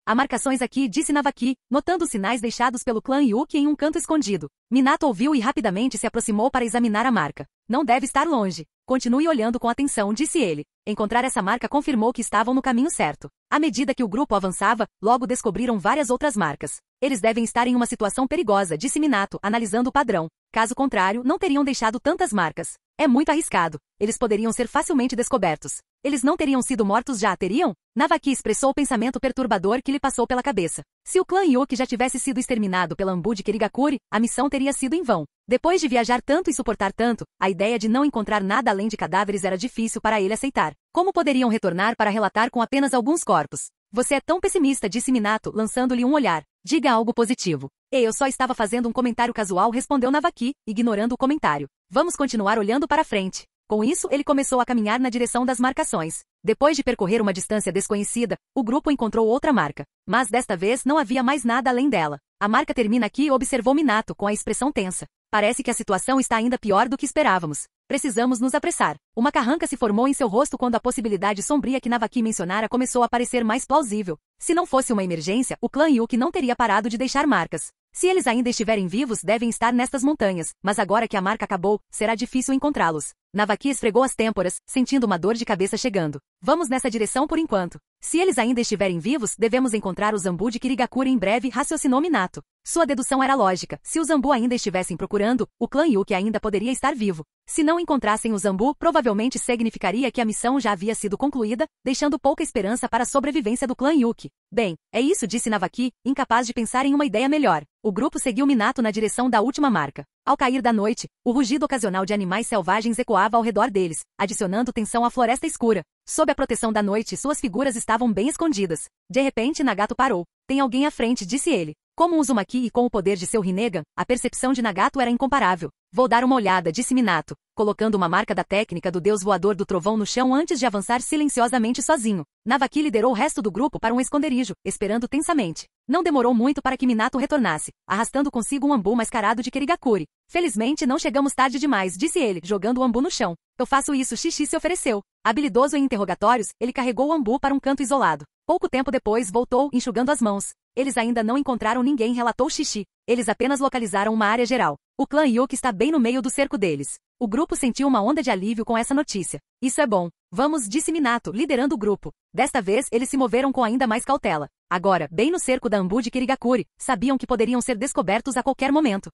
S2: Há marcações aqui, disse Navaki, notando os sinais deixados pelo clã Yuki em um canto escondido. Minato ouviu e rapidamente se aproximou para examinar a marca. Não deve estar longe. Continue olhando com atenção, disse ele. Encontrar essa marca confirmou que estavam no caminho certo. À medida que o grupo avançava, logo descobriram várias outras marcas. Eles devem estar em uma situação perigosa, disse Minato, analisando o padrão. Caso contrário, não teriam deixado tantas marcas. É muito arriscado. Eles poderiam ser facilmente descobertos. Eles não teriam sido mortos já, teriam? Navaki expressou o pensamento perturbador que lhe passou pela cabeça. Se o clã Yuki já tivesse sido exterminado pela Anbu de Kirigakuri, a missão teria sido em vão. Depois de viajar tanto e suportar tanto, a ideia de não encontrar nada além de cadáveres era difícil para ele aceitar. Como poderiam retornar para relatar com apenas alguns corpos? Você é tão pessimista, disse Minato, lançando-lhe um olhar. Diga algo positivo. Eu só estava fazendo um comentário casual, respondeu Navaki, ignorando o comentário. Vamos continuar olhando para frente. Com isso, ele começou a caminhar na direção das marcações. Depois de percorrer uma distância desconhecida, o grupo encontrou outra marca. Mas desta vez não havia mais nada além dela. A marca termina aqui, observou Minato com a expressão tensa. Parece que a situação está ainda pior do que esperávamos. Precisamos nos apressar. Uma carranca se formou em seu rosto quando a possibilidade sombria que Navaki mencionara começou a parecer mais plausível. Se não fosse uma emergência, o clã Yuki não teria parado de deixar marcas. Se eles ainda estiverem vivos, devem estar nestas montanhas, mas agora que a marca acabou, será difícil encontrá-los. Navaki esfregou as têmporas, sentindo uma dor de cabeça chegando. Vamos nessa direção por enquanto. Se eles ainda estiverem vivos, devemos encontrar o Anbu de Kirigakuri em breve, raciocinou Minato. Sua dedução era lógica. Se os Anbu ainda estivessem procurando, o clã Yuki ainda poderia estar vivo. Se não encontrassem os Anbu, provavelmente significaria que a missão já havia sido concluída, deixando pouca esperança para a sobrevivência do clã Yuki. Bem, é isso, disse Navaki, incapaz de pensar em uma ideia melhor. O grupo seguiu Minato na direção da última marca. Ao cair da noite, o rugido ocasional de animais selvagens ecoava ao redor deles, adicionando tensão à floresta escura. Sob a proteção da noite, suas figuras estavam bem escondidas. De repente, Nagato parou. Tem alguém à frente, disse ele. Como um Uzumaki e com o poder de seu Rinnegan, a percepção de Nagato era incomparável. Vou dar uma olhada, disse Minato, colocando uma marca da técnica do deus voador do trovão no chão antes de avançar silenciosamente sozinho. Navaki liderou o resto do grupo para um esconderijo, esperando tensamente. Não demorou muito para que Minato retornasse, arrastando consigo um Anbu mascarado de Kirigakuri. Felizmente não chegamos tarde demais, disse ele, jogando o Anbu no chão. Eu faço isso, Xixi se ofereceu. Habilidoso em interrogatórios, ele carregou o Anbu para um canto isolado. Pouco tempo depois voltou, enxugando as mãos. Eles ainda não encontraram ninguém, relatou Xixi. Eles apenas localizaram uma área geral. O clã Yuki está bem no meio do cerco deles. O grupo sentiu uma onda de alívio com essa notícia. Isso é bom. Vamos, disse Minato, liderando o grupo. Desta vez, eles se moveram com ainda mais cautela. Agora, bem no cerco da Anbu de Kirigakuri, sabiam que poderiam ser descobertos a qualquer momento.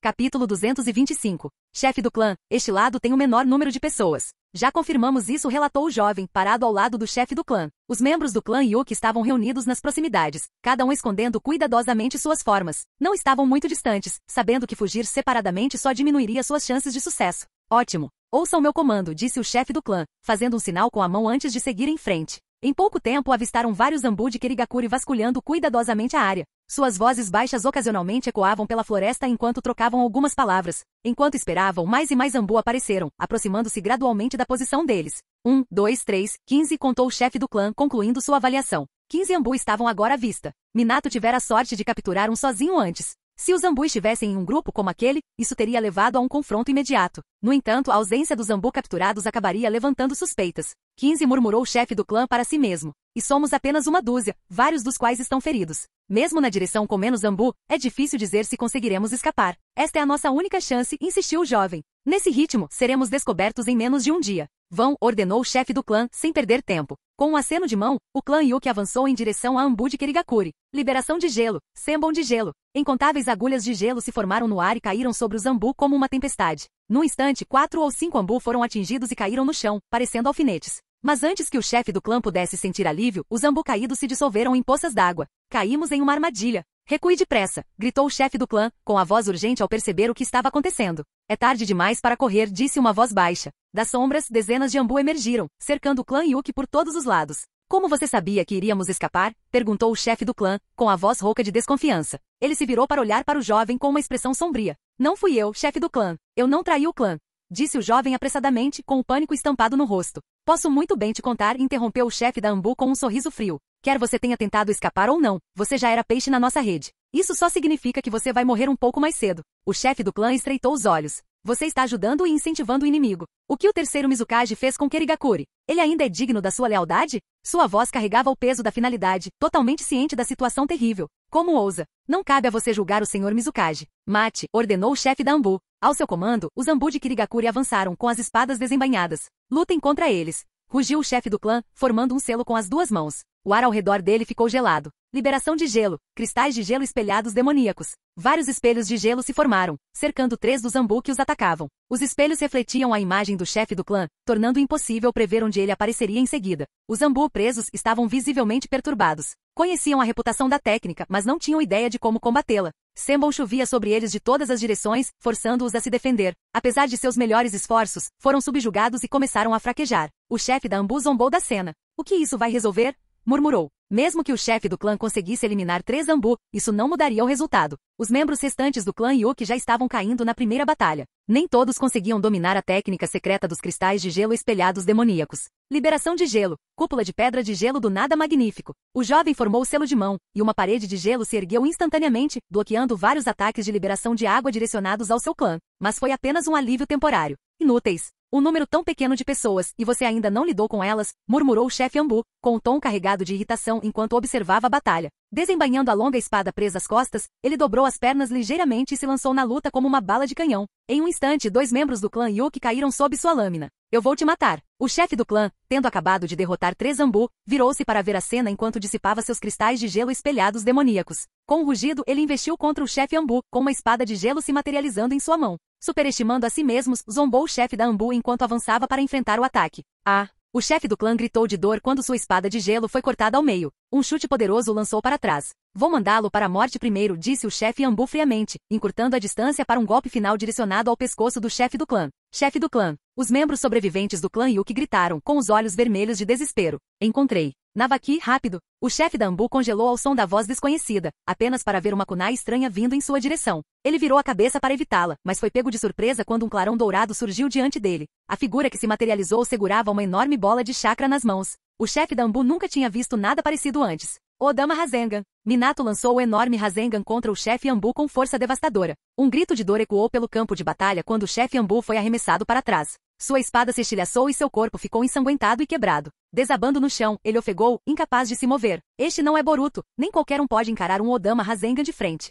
S2: Capítulo 225. Chefe do clã, este lado tem o menor número de pessoas. Já confirmamos isso, relatou o jovem, parado ao lado do chefe do clã. Os membros do clã Yuki estavam reunidos nas proximidades, cada um escondendo cuidadosamente suas formas. Não estavam muito distantes, sabendo que fugir separadamente só diminuiria suas chances de sucesso. Ótimo. Ouçam meu comando, disse o chefe do clã, fazendo um sinal com a mão antes de seguir em frente. Em pouco tempo avistaram vários Anbu de Kirigakuri vasculhando cuidadosamente a área. Suas vozes baixas ocasionalmente ecoavam pela floresta enquanto trocavam algumas palavras. Enquanto esperavam, mais e mais Anbu apareceram, aproximando-se gradualmente da posição deles. 1, 2, 3, 15, contou o chefe do clã, concluindo sua avaliação. 15 Anbu estavam agora à vista. Minato tivera a sorte de capturar um sozinho antes. Se os Anbu estivessem em um grupo como aquele, isso teria levado a um confronto imediato. No entanto, a ausência dos Anbu capturados acabaria levantando suspeitas. 15 murmurou o chefe do clã para si mesmo. E somos apenas uma dúzia, vários dos quais estão feridos. Mesmo na direção com menos Anbu, é difícil dizer se conseguiremos escapar. Esta é a nossa única chance, insistiu o jovem. Nesse ritmo, seremos descobertos em menos de um dia. Vão, ordenou o chefe do clã, sem perder tempo. Com um aceno de mão, o clã Yuki avançou em direção a Anbu de Kirigakuri. Liberação de gelo, Senbon de gelo. Incontáveis agulhas de gelo se formaram no ar e caíram sobre os Anbu como uma tempestade. Num instante, 4 ou 5 Anbu foram atingidos e caíram no chão, parecendo alfinetes. Mas antes que o chefe do clã pudesse sentir alívio, os Anbu caídos se dissolveram em poças d'água. Caímos em uma armadilha. Recue depressa, gritou o chefe do clã, com a voz urgente ao perceber o que estava acontecendo. É tarde demais para correr, disse uma voz baixa. Das sombras, dezenas de Anbu emergiram, cercando o clã Yuki por todos os lados. Como você sabia que iríamos escapar? Perguntou o chefe do clã, com a voz rouca de desconfiança. Ele se virou para olhar para o jovem com uma expressão sombria. Não fui eu, chefe do clã. Eu não traí o clã. disse o jovem apressadamente, com o pânico estampado no rosto. Posso muito bem te contar, interrompeu o chefe da Ambu com um sorriso frio. Quer você tenha tentado escapar ou não, você já era peixe na nossa rede. Isso só significa que você vai morrer um pouco mais cedo. O chefe do clã estreitou os olhos. Você está ajudando e incentivando o inimigo. O que o terceiro Mizukage fez com Kirigakuri? Ele ainda é digno da sua lealdade? Sua voz carregava o peso da finalidade, totalmente ciente da situação terrível. Como ousa? Não cabe a você julgar o senhor Mizukage. Mate, ordenou o chefe da Ambu. Ao seu comando, os Ambu de Kirigakuri avançaram com as espadas desembainhadas. Lutem contra eles. Rugiu o chefe do clã, formando um selo com as duas mãos. O ar ao redor dele ficou gelado. Liberação de gelo, cristais de gelo espelhados demoníacos. Vários espelhos de gelo se formaram, cercando 3 dos Ambu que os atacavam. Os espelhos refletiam a imagem do chefe do clã, tornando impossível prever onde ele apareceria em seguida. Os Ambu presos estavam visivelmente perturbados. Conheciam a reputação da técnica, mas não tinham ideia de como combatê-la. Sembon chovia sobre eles de todas as direções, forçando-os a se defender. Apesar de seus melhores esforços, foram subjugados e começaram a fraquejar. O chefe da Ambu zombou da cena. O que isso vai resolver? Murmurou. Mesmo que o chefe do clã conseguisse eliminar 3 Ambu, isso não mudaria o resultado. Os membros restantes do clã Yuki já estavam caindo na primeira batalha. Nem todos conseguiam dominar a técnica secreta dos cristais de gelo espelhados demoníacos. Liberação de gelo, cúpula de pedra de gelo do nada magnífico. O jovem formou o selo de mão, e uma parede de gelo se ergueu instantaneamente, bloqueando vários ataques de liberação de água direcionados ao seu clã. Mas foi apenas um alívio temporário. Inúteis. Um número tão pequeno de pessoas, e você ainda não lidou com elas, murmurou o chefe Ambu, com um tom carregado de irritação enquanto observava a batalha. Desembainhando a longa espada presa às costas, ele dobrou as pernas ligeiramente e se lançou na luta como uma bala de canhão. Em um instante, 2 membros do clã Yuki caíram sob sua lâmina. Eu vou te matar. O chefe do clã, tendo acabado de derrotar 3 Ambu, virou-se para ver a cena enquanto dissipava seus cristais de gelo espelhados demoníacos. Com um rugido, ele investiu contra o chefe Ambu, com uma espada de gelo se materializando em sua mão. Superestimando a si mesmos, zombou o chefe da Ambu enquanto avançava para enfrentar o ataque. Ah! O chefe do clã gritou de dor quando sua espada de gelo foi cortada ao meio. Um chute poderoso o lançou para trás. Vou mandá-lo para a morte primeiro, disse o chefe Ambu friamente, encurtando a distância para um golpe final direcionado ao pescoço do chefe do clã. Chefe do clã. Os membros sobreviventes do clã Yuki gritaram, com os olhos vermelhos de desespero. Encontrei. Navaki, rápido. O chefe da Ambu congelou ao som da voz desconhecida, apenas para ver uma kunai estranha vindo em sua direção. Ele virou a cabeça para evitá-la, mas foi pego de surpresa quando um clarão dourado surgiu diante dele. A figura que se materializou segurava uma enorme bola de chakra nas mãos. O chefe da Ambu nunca tinha visto nada parecido antes. Odama Rasengan. Minato lançou o enorme Rasengan contra o chefe Ambu com força devastadora. Um grito de dor ecoou pelo campo de batalha quando o chefe Ambu foi arremessado para trás. Sua espada se estilhaçou e seu corpo ficou ensanguentado e quebrado. Desabando no chão, ele ofegou, incapaz de se mover. Este não é Boruto, nem qualquer um pode encarar um Odama Rasengan de frente.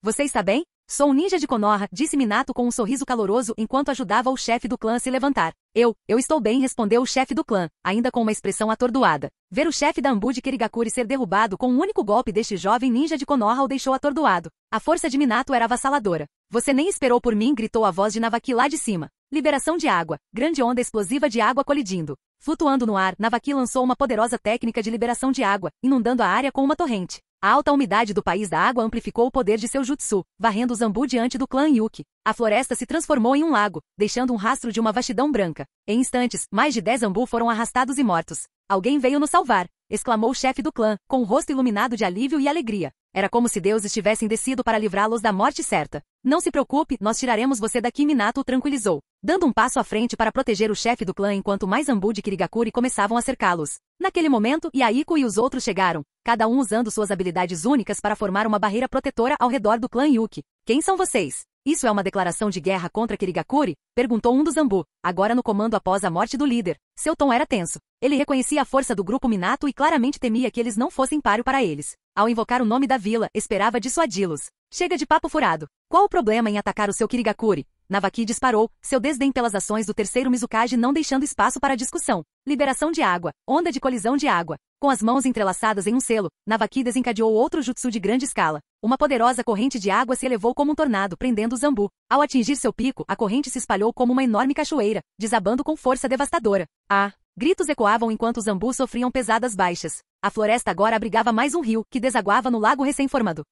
S2: Você está bem? Sou um ninja de Konoha, disse Minato com um sorriso caloroso enquanto ajudava o chefe do clã a se levantar. Eu estou bem, respondeu o chefe do clã, ainda com uma expressão atordoada. Ver o chefe da Ambu de Kirigakuri ser derrubado com um único golpe deste jovem ninja de Konoha o deixou atordoado. A força de Minato era avassaladora. Você nem esperou por mim, gritou a voz de Navaki lá de cima. Liberação de água, grande onda explosiva de água colidindo. Flutuando no ar, Navaki lançou uma poderosa técnica de liberação de água, inundando a área com uma torrente. A alta umidade do país da água amplificou o poder de seu jutsu, varrendo os Ambu diante do clã Yuki. A floresta se transformou em um lago, deixando um rastro de uma vastidão branca. Em instantes, mais de 10 Ambu foram arrastados e mortos. Alguém veio nos salvar, exclamou o chefe do clã, com o rosto iluminado de alívio e alegria. Era como se Deus estivesse descido para livrá-los da morte certa. Não se preocupe, nós tiraremos você daqui, Minato o tranquilizou, dando um passo à frente para proteger o chefe do clã enquanto mais Ambu de Kirigakuri começavam a cercá-los. Naquele momento, Yaiko e os outros chegaram, cada um usando suas habilidades únicas para formar uma barreira protetora ao redor do clã Yuki. Quem são vocês? Isso é uma declaração de guerra contra Kirigakuri? Perguntou um dos Ambu, agora no comando após a morte do líder. Seu tom era tenso. Ele reconhecia a força do grupo Minato e claramente temia que eles não fossem páreo para eles. Ao invocar o nome da vila, esperava dissuadi-los. Chega de papo furado. Qual o problema em atacar o seu Kirigakuri? Navaki disparou, seu desdém pelas ações do terceiro Mizukage não deixando espaço para discussão. Liberação de água, onda de colisão de água. Com as mãos entrelaçadas em um selo, Navaki desencadeou outro jutsu de grande escala. Uma poderosa corrente de água se elevou como um tornado, prendendo o Zambu. Ao atingir seu pico, a corrente se espalhou como uma enorme cachoeira, desabando com força devastadora. Ah! Gritos ecoavam enquanto os Zambu sofriam pesadas baixas. A floresta agora abrigava mais um rio, que desaguava no lago recém-formado.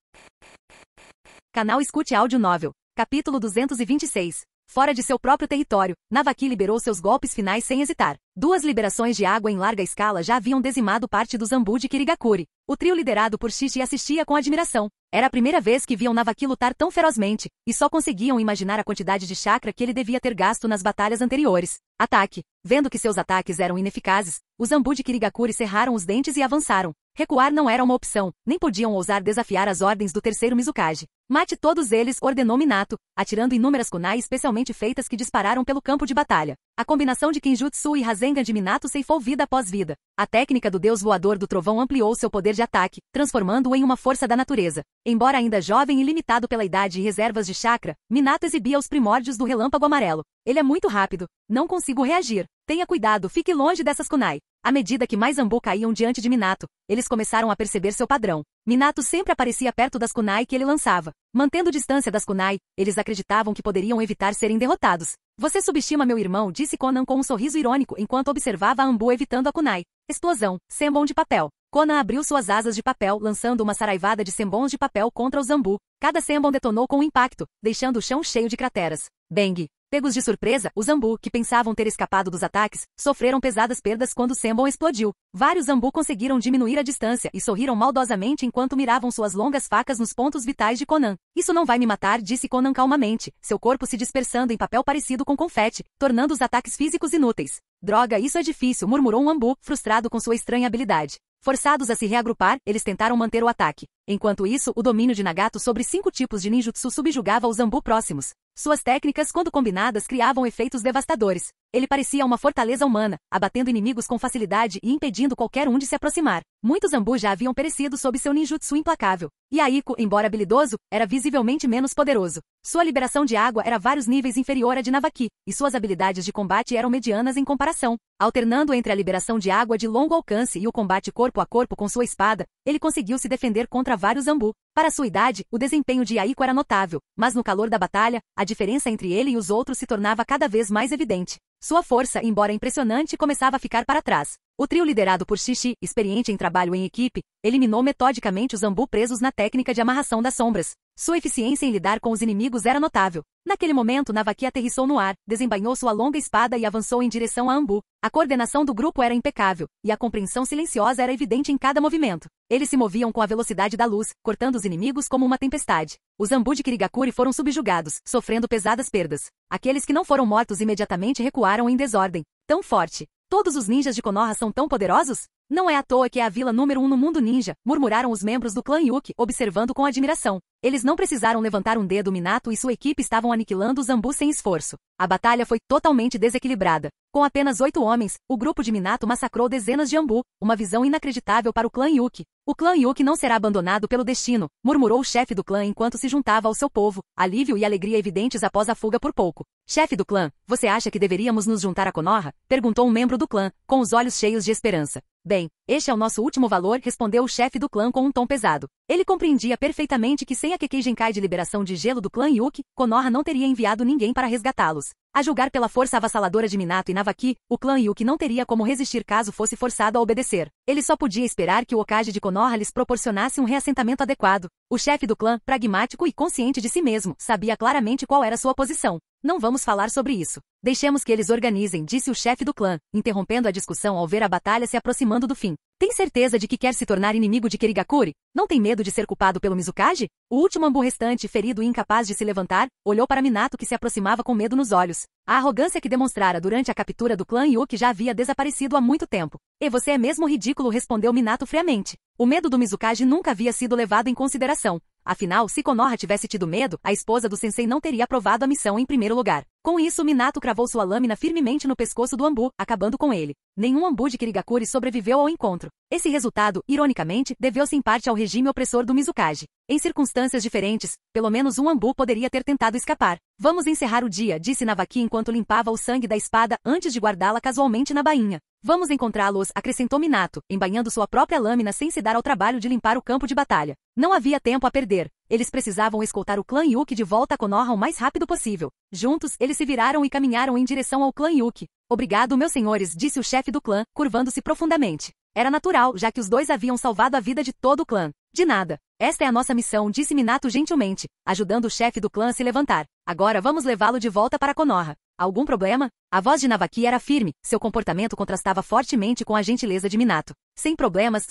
S2: Canal Escute Áudio Novel. Capítulo 226. Fora de seu próprio território, Navaki liberou seus golpes finais sem hesitar. 2 liberações de água em larga escala já haviam dizimado parte do Zambu de Kirigakuri. O trio liderado por Shishi assistia com admiração. Era a primeira vez que viam Navaki lutar tão ferozmente, e só conseguiam imaginar a quantidade de chakra que ele devia ter gasto nas batalhas anteriores. Ataque. Vendo que seus ataques eram ineficazes, os Zambu de Kirigakuri cerraram os dentes e avançaram. Recuar não era uma opção, nem podiam ousar desafiar as ordens do terceiro Mizukage. Mate todos eles, ordenou Minato, atirando inúmeras kunai especialmente feitas que dispararam pelo campo de batalha. A combinação de Kinjutsu e Rasengan de Minato ceifou vida após vida. A técnica do deus voador do trovão ampliou seu poder de ataque, transformando-o em uma força da natureza. Embora ainda jovem e limitado pela idade e reservas de chakra, Minato exibia os primórdios do relâmpago amarelo. Ele é muito rápido. Não consigo reagir. Tenha cuidado, fique longe dessas kunai. À medida que mais Zambu caíam diante de Minato, eles começaram a perceber seu padrão. Minato sempre aparecia perto das kunai que ele lançava. Mantendo distância das kunai, eles acreditavam que poderiam evitar serem derrotados. Você subestima meu irmão, disse Conan com um sorriso irônico enquanto observava a Ambu evitando a kunai. Explosão. Senbon de papel. Conan abriu suas asas de papel, lançando uma saraivada de senbons de papel contra o Zambu. Cada senbon detonou com um impacto, deixando o chão cheio de crateras. Bang! Pegos de surpresa, os Zambu, que pensavam ter escapado dos ataques, sofreram pesadas perdas quando o Senbon explodiu. Vários Zambu conseguiram diminuir a distância e sorriram maldosamente enquanto miravam suas longas facas nos pontos vitais de Conan. Isso não vai me matar, disse Conan calmamente, seu corpo se dispersando em papel parecido com confete, tornando os ataques físicos inúteis. Droga, isso é difícil, murmurou um Ambu, frustrado com sua estranha habilidade. Forçados a se reagrupar, eles tentaram manter o ataque. Enquanto isso, o domínio de Nagato sobre 5 tipos de ninjutsu subjugava os Zambu próximos. Suas técnicas, quando combinadas, criavam efeitos devastadores. Ele parecia uma fortaleza humana, abatendo inimigos com facilidade e impedindo qualquer um de se aproximar. Muitos Zambu já haviam perecido sob seu ninjutsu implacável. E Aiko, embora habilidoso, era visivelmente menos poderoso. Sua liberação de água era vários níveis inferior à de Navaki, e suas habilidades de combate eram medianas em comparação. Alternando entre a liberação de água de longo alcance e o combate corpo a corpo com sua espada, ele conseguiu se defender contra vários Zambu. Para sua idade, o desempenho de Aiko era notável, mas no calor da batalha, a diferença entre ele e os outros se tornava cada vez mais evidente. Sua força, embora impressionante, começava a ficar para trás. O trio liderado por Shishi, experiente em trabalho em equipe, eliminou metodicamente os Zambu presos na técnica de amarração das sombras. Sua eficiência em lidar com os inimigos era notável. Naquele momento, Navaki aterrissou no ar, desembainhou sua longa espada e avançou em direção a Ambu. A coordenação do grupo era impecável, e a compreensão silenciosa era evidente em cada movimento. Eles se moviam com a velocidade da luz, cortando os inimigos como uma tempestade. Os Zambu de Kirigakuri foram subjugados, sofrendo pesadas perdas. Aqueles que não foram mortos imediatamente recuaram em desordem. Tão forte. Todos os ninjas de Konoha são tão poderosos? Não é à toa que é a vila número 1 no mundo ninja, murmuraram os membros do clã Yuki, observando com admiração. Eles não precisaram levantar um dedo. Minato e sua equipe estavam aniquilando os Zambu sem esforço. A batalha foi totalmente desequilibrada. Com apenas 8 homens, o grupo de Minato massacrou dezenas de Ambu, uma visão inacreditável para o clã Yuki. O clã Yuki não será abandonado pelo destino, murmurou o chefe do clã enquanto se juntava ao seu povo, alívio e alegria evidentes após a fuga por pouco. Chefe do clã, você acha que deveríamos nos juntar a Konoha? Perguntou um membro do clã, com os olhos cheios de esperança. Bem, este é o nosso último valor, respondeu o chefe do clã com um tom pesado. Ele compreendia perfeitamente que sem a Kekkei Genkai de liberação de gelo do clã Yuki, Konoha não teria enviado ninguém para resgatá-los. A julgar pela força avassaladora de Minato e Navaki, o clã Yuki não teria como resistir caso fosse forçado a obedecer. Ele só podia esperar que o Hokage de Konoha lhes proporcionasse um reassentamento adequado. O chefe do clã, pragmático e consciente de si mesmo, sabia claramente qual era sua posição. Não vamos falar sobre isso. Deixemos que eles organizem, disse o chefe do clã, interrompendo a discussão ao ver a batalha se aproximando do fim. Tem certeza de que quer se tornar inimigo de Kirigakuri? Não tem medo de ser culpado pelo Mizukage? O último Ambu restante, ferido e incapaz de se levantar, olhou para Minato que se aproximava com medo nos olhos. A arrogância que demonstrara durante a captura do clã Yuki já havia desaparecido há muito tempo. E você é mesmo ridículo, respondeu Minato friamente. O medo do Mizukage nunca havia sido levado em consideração. Afinal, se Konoha tivesse tido medo, a esposa do sensei não teria aprovado a missão em primeiro lugar. Com isso, Minato cravou sua lâmina firmemente no pescoço do Ambu, acabando com ele. Nenhum Ambu de Kirigakuri sobreviveu ao encontro. Esse resultado, ironicamente, deveu-se em parte ao regime opressor do Mizukage. Em circunstâncias diferentes, pelo menos um Ambu poderia ter tentado escapar. Vamos encerrar o dia, disse Navaki enquanto limpava o sangue da espada antes de guardá-la casualmente na bainha. Vamos encontrá-los, acrescentou Minato, embainhando sua própria lâmina sem se dar ao trabalho de limpar o campo de batalha. Não havia tempo a perder. Eles precisavam escoltar o clã Yuki de volta a Konoha o mais rápido possível. Juntos, eles se viraram e caminharam em direção ao clã Yuki. Obrigado, meus senhores, disse o chefe do clã, curvando-se profundamente. Era natural, já que os dois haviam salvado a vida de todo o clã. De nada. Esta é a nossa missão, disse Minato gentilmente, ajudando o chefe do clã a se levantar. Agora vamos levá-lo de volta para Konoha. Algum problema? A voz de Navaki era firme, seu comportamento contrastava fortemente com a gentileza de Minato. Sem problemas,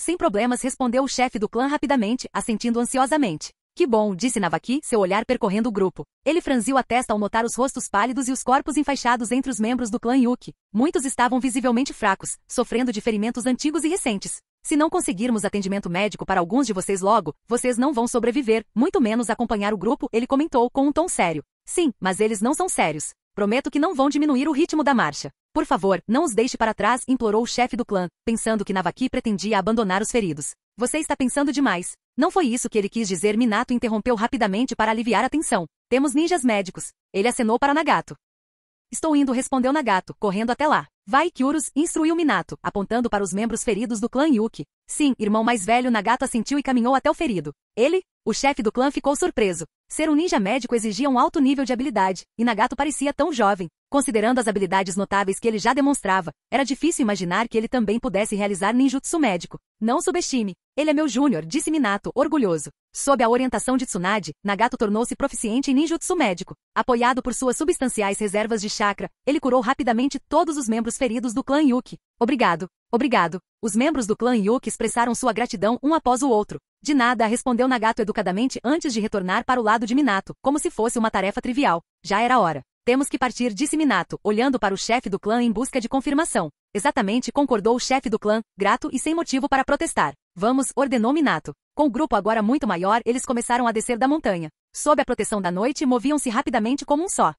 S2: respondeu o chefe do clã rapidamente, assentindo ansiosamente. Que bom, disse Navaki, seu olhar percorrendo o grupo. Ele franziu a testa ao notar os rostos pálidos e os corpos enfaixados entre os membros do clã Yuki. Muitos estavam visivelmente fracos, sofrendo de ferimentos antigos e recentes. Se não conseguirmos atendimento médico para alguns de vocês logo, vocês não vão sobreviver, muito menos acompanhar o grupo, ele comentou com um tom sério. Sim, mas eles não são sérios. Prometo que não vão diminuir o ritmo da marcha. Por favor, não os deixe para trás, implorou o chefe do clã, pensando que Navaki pretendia abandonar os feridos. Você está pensando demais. Não foi isso que ele quis dizer, Minato interrompeu rapidamente para aliviar a tensão. Temos ninjas médicos. Ele acenou para Nagato. Estou indo, respondeu Nagato, correndo até lá. Vai, Kyurus, instruiu Minato, apontando para os membros feridos do clã Yuki. Sim, irmão mais velho, Nagato assentiu e caminhou até o ferido. Ele? O chefe do clã ficou surpreso. Ser um ninja médico exigia um alto nível de habilidade, e Nagato parecia tão jovem. Considerando as habilidades notáveis que ele já demonstrava, era difícil imaginar que ele também pudesse realizar ninjutsu médico. Não subestime. Ele é meu júnior, disse Minato, orgulhoso. Sob a orientação de Tsunade, Nagato tornou-se proficiente em ninjutsu médico. Apoiado por suas substanciais reservas de chakra, ele curou rapidamente todos os membros feridos do clã Yuki. Obrigado. Obrigado. Os membros do clã Yuki expressaram sua gratidão um após o outro. De nada, respondeu Nagato educadamente antes de retornar para o lado de Minato, como se fosse uma tarefa trivial. Já era hora. Temos que partir, disse Minato, olhando para o chefe do clã em busca de confirmação. Exatamente, concordou o chefe do clã, grato e sem motivo para protestar. Vamos, ordenou Minato. Com o grupo agora muito maior, eles começaram a descer da montanha. Sob a proteção da noite, moviam-se rapidamente como um só.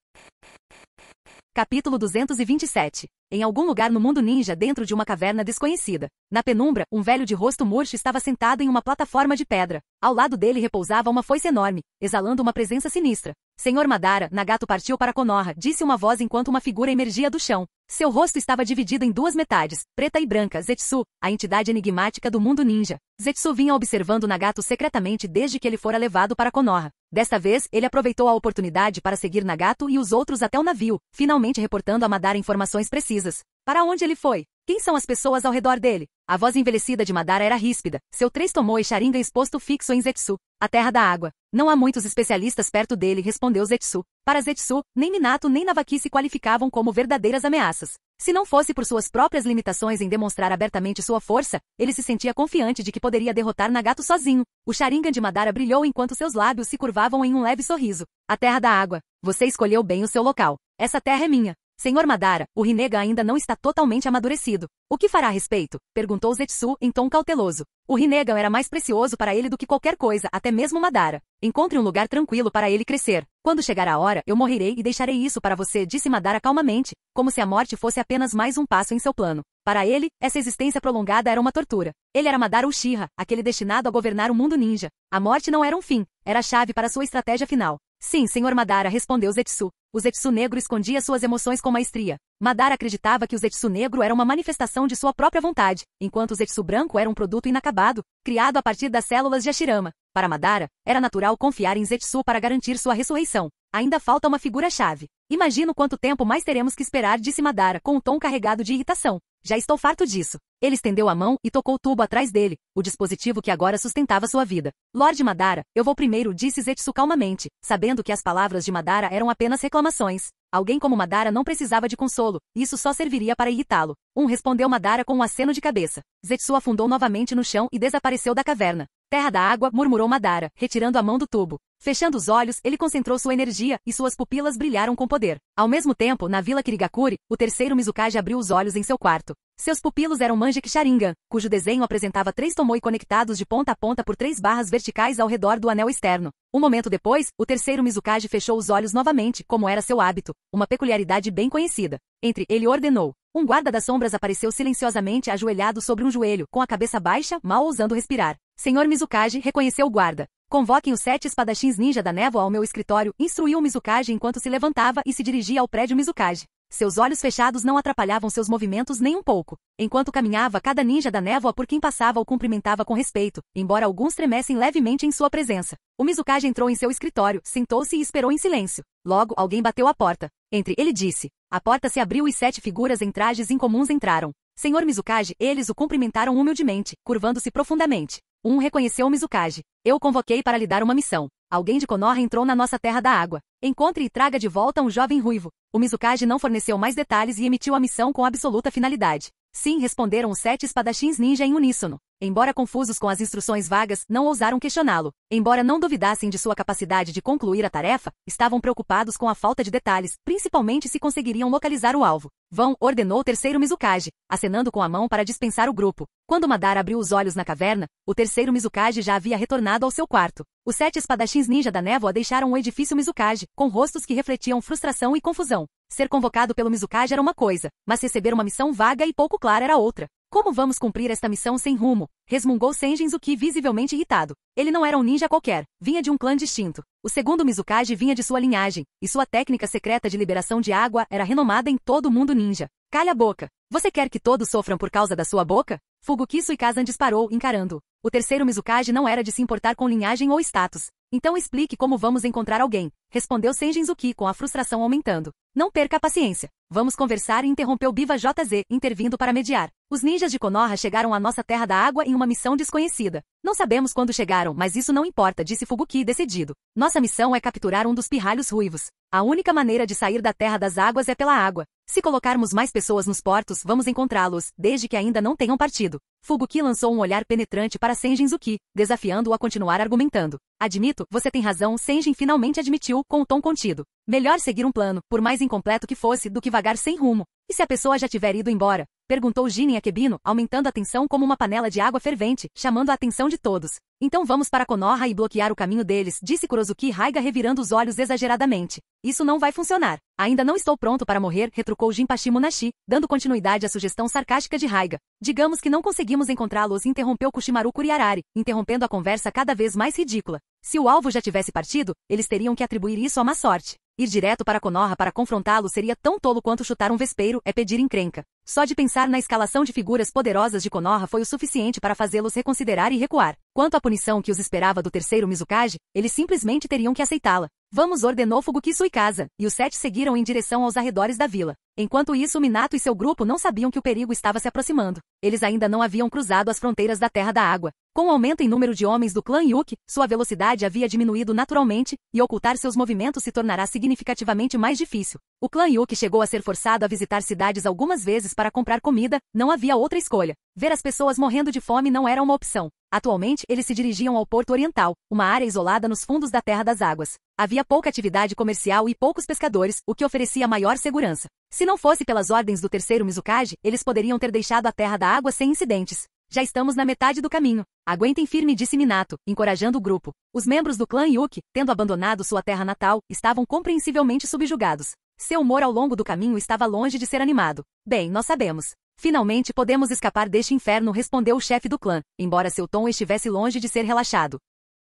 S2: Capítulo 227. Em algum lugar no mundo ninja, dentro de uma caverna desconhecida. Na penumbra, um velho de rosto murcho estava sentado em uma plataforma de pedra. Ao lado dele repousava uma foice enorme, exalando uma presença sinistra. Senhor Madara, Nagato partiu para Konoha, disse uma voz enquanto uma figura emergia do chão. Seu rosto estava dividido em duas metades, preta e branca. Zetsu, a entidade enigmática do mundo ninja. Zetsu vinha observando Nagato secretamente desde que ele fora levado para Konoha. Desta vez, ele aproveitou a oportunidade para seguir Nagato e os outros até o navio, finalmente reportando a Madara informações precisas. Para onde ele foi? Quem são as pessoas ao redor dele? A voz envelhecida de Madara era ríspida, seu três Tomoe Sharingan exposto fixo em Zetsu, a terra da água. Não há muitos especialistas perto dele, respondeu Zetsu. Para Zetsu, nem Minato nem Navaki se qualificavam como verdadeiras ameaças. Se não fosse por suas próprias limitações em demonstrar abertamente sua força, ele se sentia confiante de que poderia derrotar Nagato sozinho. O Sharingan de Madara brilhou enquanto seus lábios se curvavam em um leve sorriso. A terra da água. Você escolheu bem o seu local. Essa terra é minha. Senhor Madara, o Rinnegan ainda não está totalmente amadurecido. O que fará a respeito? Perguntou Zetsu em tom cauteloso. O Rinnegan era mais precioso para ele do que qualquer coisa, até mesmo Madara. Encontre um lugar tranquilo para ele crescer. Quando chegar a hora, eu morrerei e deixarei isso para você, disse Madara calmamente, como se a morte fosse apenas mais um passo em seu plano. Para ele, essa existência prolongada era uma tortura. Ele era Madara Uchiha, aquele destinado a governar o mundo ninja. A morte não era um fim, era a chave para sua estratégia final. Sim, senhor Madara, respondeu Zetsu. O Zetsu negro escondia suas emoções com maestria. Madara acreditava que o Zetsu negro era uma manifestação de sua própria vontade, enquanto o Zetsu branco era um produto inacabado, criado a partir das células de Hashirama. Para Madara, era natural confiar em Zetsu para garantir sua ressurreição. Ainda falta uma figura-chave. Imagino quanto tempo mais teremos que esperar, disse Madara, com um tom carregado de irritação. Já estou farto disso. Ele estendeu a mão e tocou o tubo atrás dele, o dispositivo que agora sustentava sua vida. Lorde Madara, eu vou primeiro, disse Zetsu calmamente, sabendo que as palavras de Madara eram apenas reclamações. Alguém como Madara não precisava de consolo, isso só serviria para irritá-lo. Respondeu Madara com um aceno de cabeça. Zetsu afundou novamente no chão e desapareceu da caverna. Terra da água, murmurou Madara, retirando a mão do tubo. Fechando os olhos, ele concentrou sua energia, e suas pupilas brilharam com poder. Ao mesmo tempo, na Vila Kirigakuri, o terceiro Mizukage abriu os olhos em seu quarto. Seus pupilos eram Manjeki Sharingan, cujo desenho apresentava 3 Tomoe conectados de ponta a ponta por 3 barras verticais ao redor do anel externo. Um momento depois, o terceiro Mizukage fechou os olhos novamente, como era seu hábito, uma peculiaridade bem conhecida. Ele ordenou. Um guarda das sombras apareceu silenciosamente ajoelhado sobre um joelho, com a cabeça baixa, mal ousando respirar. Senhor Mizukage, reconheceu o guarda. Convoquem os 7 espadachins ninja da névoa ao meu escritório, instruiu o Mizukage enquanto se levantava e se dirigia ao prédio Mizukage. Seus olhos fechados não atrapalhavam seus movimentos nem um pouco. Enquanto caminhava, cada ninja da névoa por quem passava o cumprimentava com respeito, embora alguns tremessem levemente em sua presença. O Mizukage entrou em seu escritório, sentou-se e esperou em silêncio. Logo, alguém bateu à porta. Ele disse. A porta se abriu e 7 figuras em trajes incomuns entraram. Senhor Mizukage, eles o cumprimentaram humildemente, curvando-se profundamente. Um reconheceu o Mizukage. Eu o convoquei para lhe dar uma missão. Alguém de Konoha entrou na nossa terra da água. Encontre e traga de volta um jovem ruivo. O Mizukage não forneceu mais detalhes e emitiu a missão com absoluta finalidade. Sim, responderam os 7 espadachins ninja em uníssono. Embora confusos com as instruções vagas, não ousaram questioná-lo. Embora não duvidassem de sua capacidade de concluir a tarefa, estavam preocupados com a falta de detalhes, principalmente se conseguiriam localizar o alvo. Vão, ordenou o terceiro Mizukage, acenando com a mão para dispensar o grupo. Quando Madara abriu os olhos na caverna, o terceiro Mizukage já havia retornado ao seu quarto. Os 7 espadachins ninja da névoa deixaram o edifício Mizukage, com rostos que refletiam frustração e confusão. Ser convocado pelo Mizukage era uma coisa, mas receber uma missão vaga e pouco clara era outra. Como vamos cumprir esta missão sem rumo? Resmungou Senjinzuki visivelmente irritado. Ele não era um ninja qualquer, vinha de um clã distinto. O segundo Mizukage vinha de sua linhagem, e sua técnica secreta de liberação de água era renomada em todo o mundo ninja. Calha a boca. Você quer que todos sofram por causa da sua boca? Fubuki Suikazan disparou, encarando-o. O terceiro Mizukage não era de se importar com linhagem ou status. Então explique como vamos encontrar alguém, respondeu Senjinzuki com a frustração aumentando. Não perca a paciência. Vamos conversar, interrompeu Biva JZ, intervindo para mediar. Os ninjas de Konoha chegaram à nossa terra da água em uma missão desconhecida. Não sabemos quando chegaram, mas isso não importa, disse Fubuki decidido. Nossa missão é capturar um dos pirralhos ruivos. A única maneira de sair da terra das águas é pela água. Se colocarmos mais pessoas nos portos, vamos encontrá-los, desde que ainda não tenham partido. Fubuki lançou um olhar penetrante para Senjinzuki, desafiando-o a continuar argumentando. Admito, você tem razão, Senjin finalmente admitiu, com o tom contido. Melhor seguir um plano, por mais incompleto que fosse, do que vagar sem rumo. E se a pessoa já tiver ido embora? Perguntou Jinin Akebino, aumentando a tensão como uma panela de água fervente, chamando a atenção de todos. Então vamos para Konoha e bloquear o caminho deles, disse Kurozuki Raiga revirando os olhos exageradamente. Isso não vai funcionar. Ainda não estou pronto para morrer, retrucou Jinpachi Munashi, dando continuidade à sugestão sarcástica de Raiga. Digamos que não conseguimos encontrá-los, interrompeu Kushimaru Kuriarari, interrompendo a conversa cada vez mais ridícula. Se o alvo já tivesse partido, eles teriam que atribuir isso a má sorte. Ir direto para Konoha para confrontá-lo seria tão tolo quanto chutar um vespeiro, é pedir encrenca. Só de pensar na escalação de figuras poderosas de Konoha foi o suficiente para fazê-los reconsiderar e recuar. Quanto à punição que os esperava do terceiro Mizukage, eles simplesmente teriam que aceitá-la. Vamos, ordenou Fubuki Suikasa, e os 7 seguiram em direção aos arredores da vila. Enquanto isso, Minato e seu grupo não sabiam que o perigo estava se aproximando. Eles ainda não haviam cruzado as fronteiras da Terra da Água. Com o aumento em número de homens do clã Yuki, sua velocidade havia diminuído naturalmente, e ocultar seus movimentos se tornará significativamente mais difícil. O clã Yuki chegou a ser forçado a visitar cidades algumas vezes para comprar comida, não havia outra escolha. Ver as pessoas morrendo de fome não era uma opção. Atualmente, eles se dirigiam ao Porto Oriental, uma área isolada nos fundos da Terra das Águas. Havia pouca atividade comercial e poucos pescadores, o que oferecia maior segurança. Se não fosse pelas ordens do terceiro Mizukage, eles poderiam ter deixado a Terra da Água sem incidentes. Já estamos na metade do caminho. Aguentem firme, disse Minato, encorajando o grupo. Os membros do clã Yuki, tendo abandonado sua terra natal, estavam compreensivelmente subjugados. Seu humor ao longo do caminho estava longe de ser animado. Bem, nós sabemos. Finalmente podemos escapar deste inferno, respondeu o chefe do clã, embora seu tom estivesse longe de ser relaxado.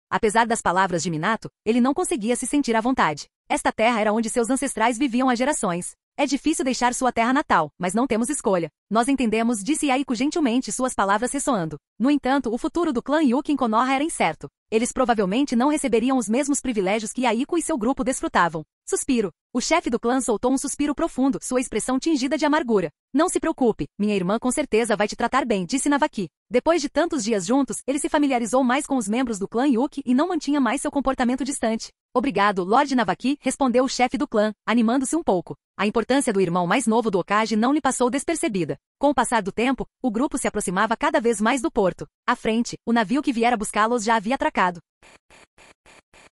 S2: Apesar das palavras de Minato, ele não conseguia se sentir à vontade. Esta terra era onde seus ancestrais viviam há gerações. É difícil deixar sua terra natal, mas não temos escolha. Nós entendemos, disse Yaiko gentilmente, suas palavras ressoando. No entanto, o futuro do clã Yuki em Konoha era incerto. Eles provavelmente não receberiam os mesmos privilégios que Yaiko e seu grupo desfrutavam. Suspiro. O chefe do clã soltou um suspiro profundo, sua expressão tingida de amargura. Não se preocupe, minha irmã com certeza vai te tratar bem, disse Navaki. Depois de tantos dias juntos, ele se familiarizou mais com os membros do clã Yuki e não mantinha mais seu comportamento distante. Obrigado, Lord Navaki, respondeu o chefe do clã, animando-se um pouco. A importância do irmão mais novo do Hokage não lhe passou despercebida. Com o passar do tempo, o grupo se aproximava cada vez mais do porto. À frente, o navio que viera buscá-los já havia atracado.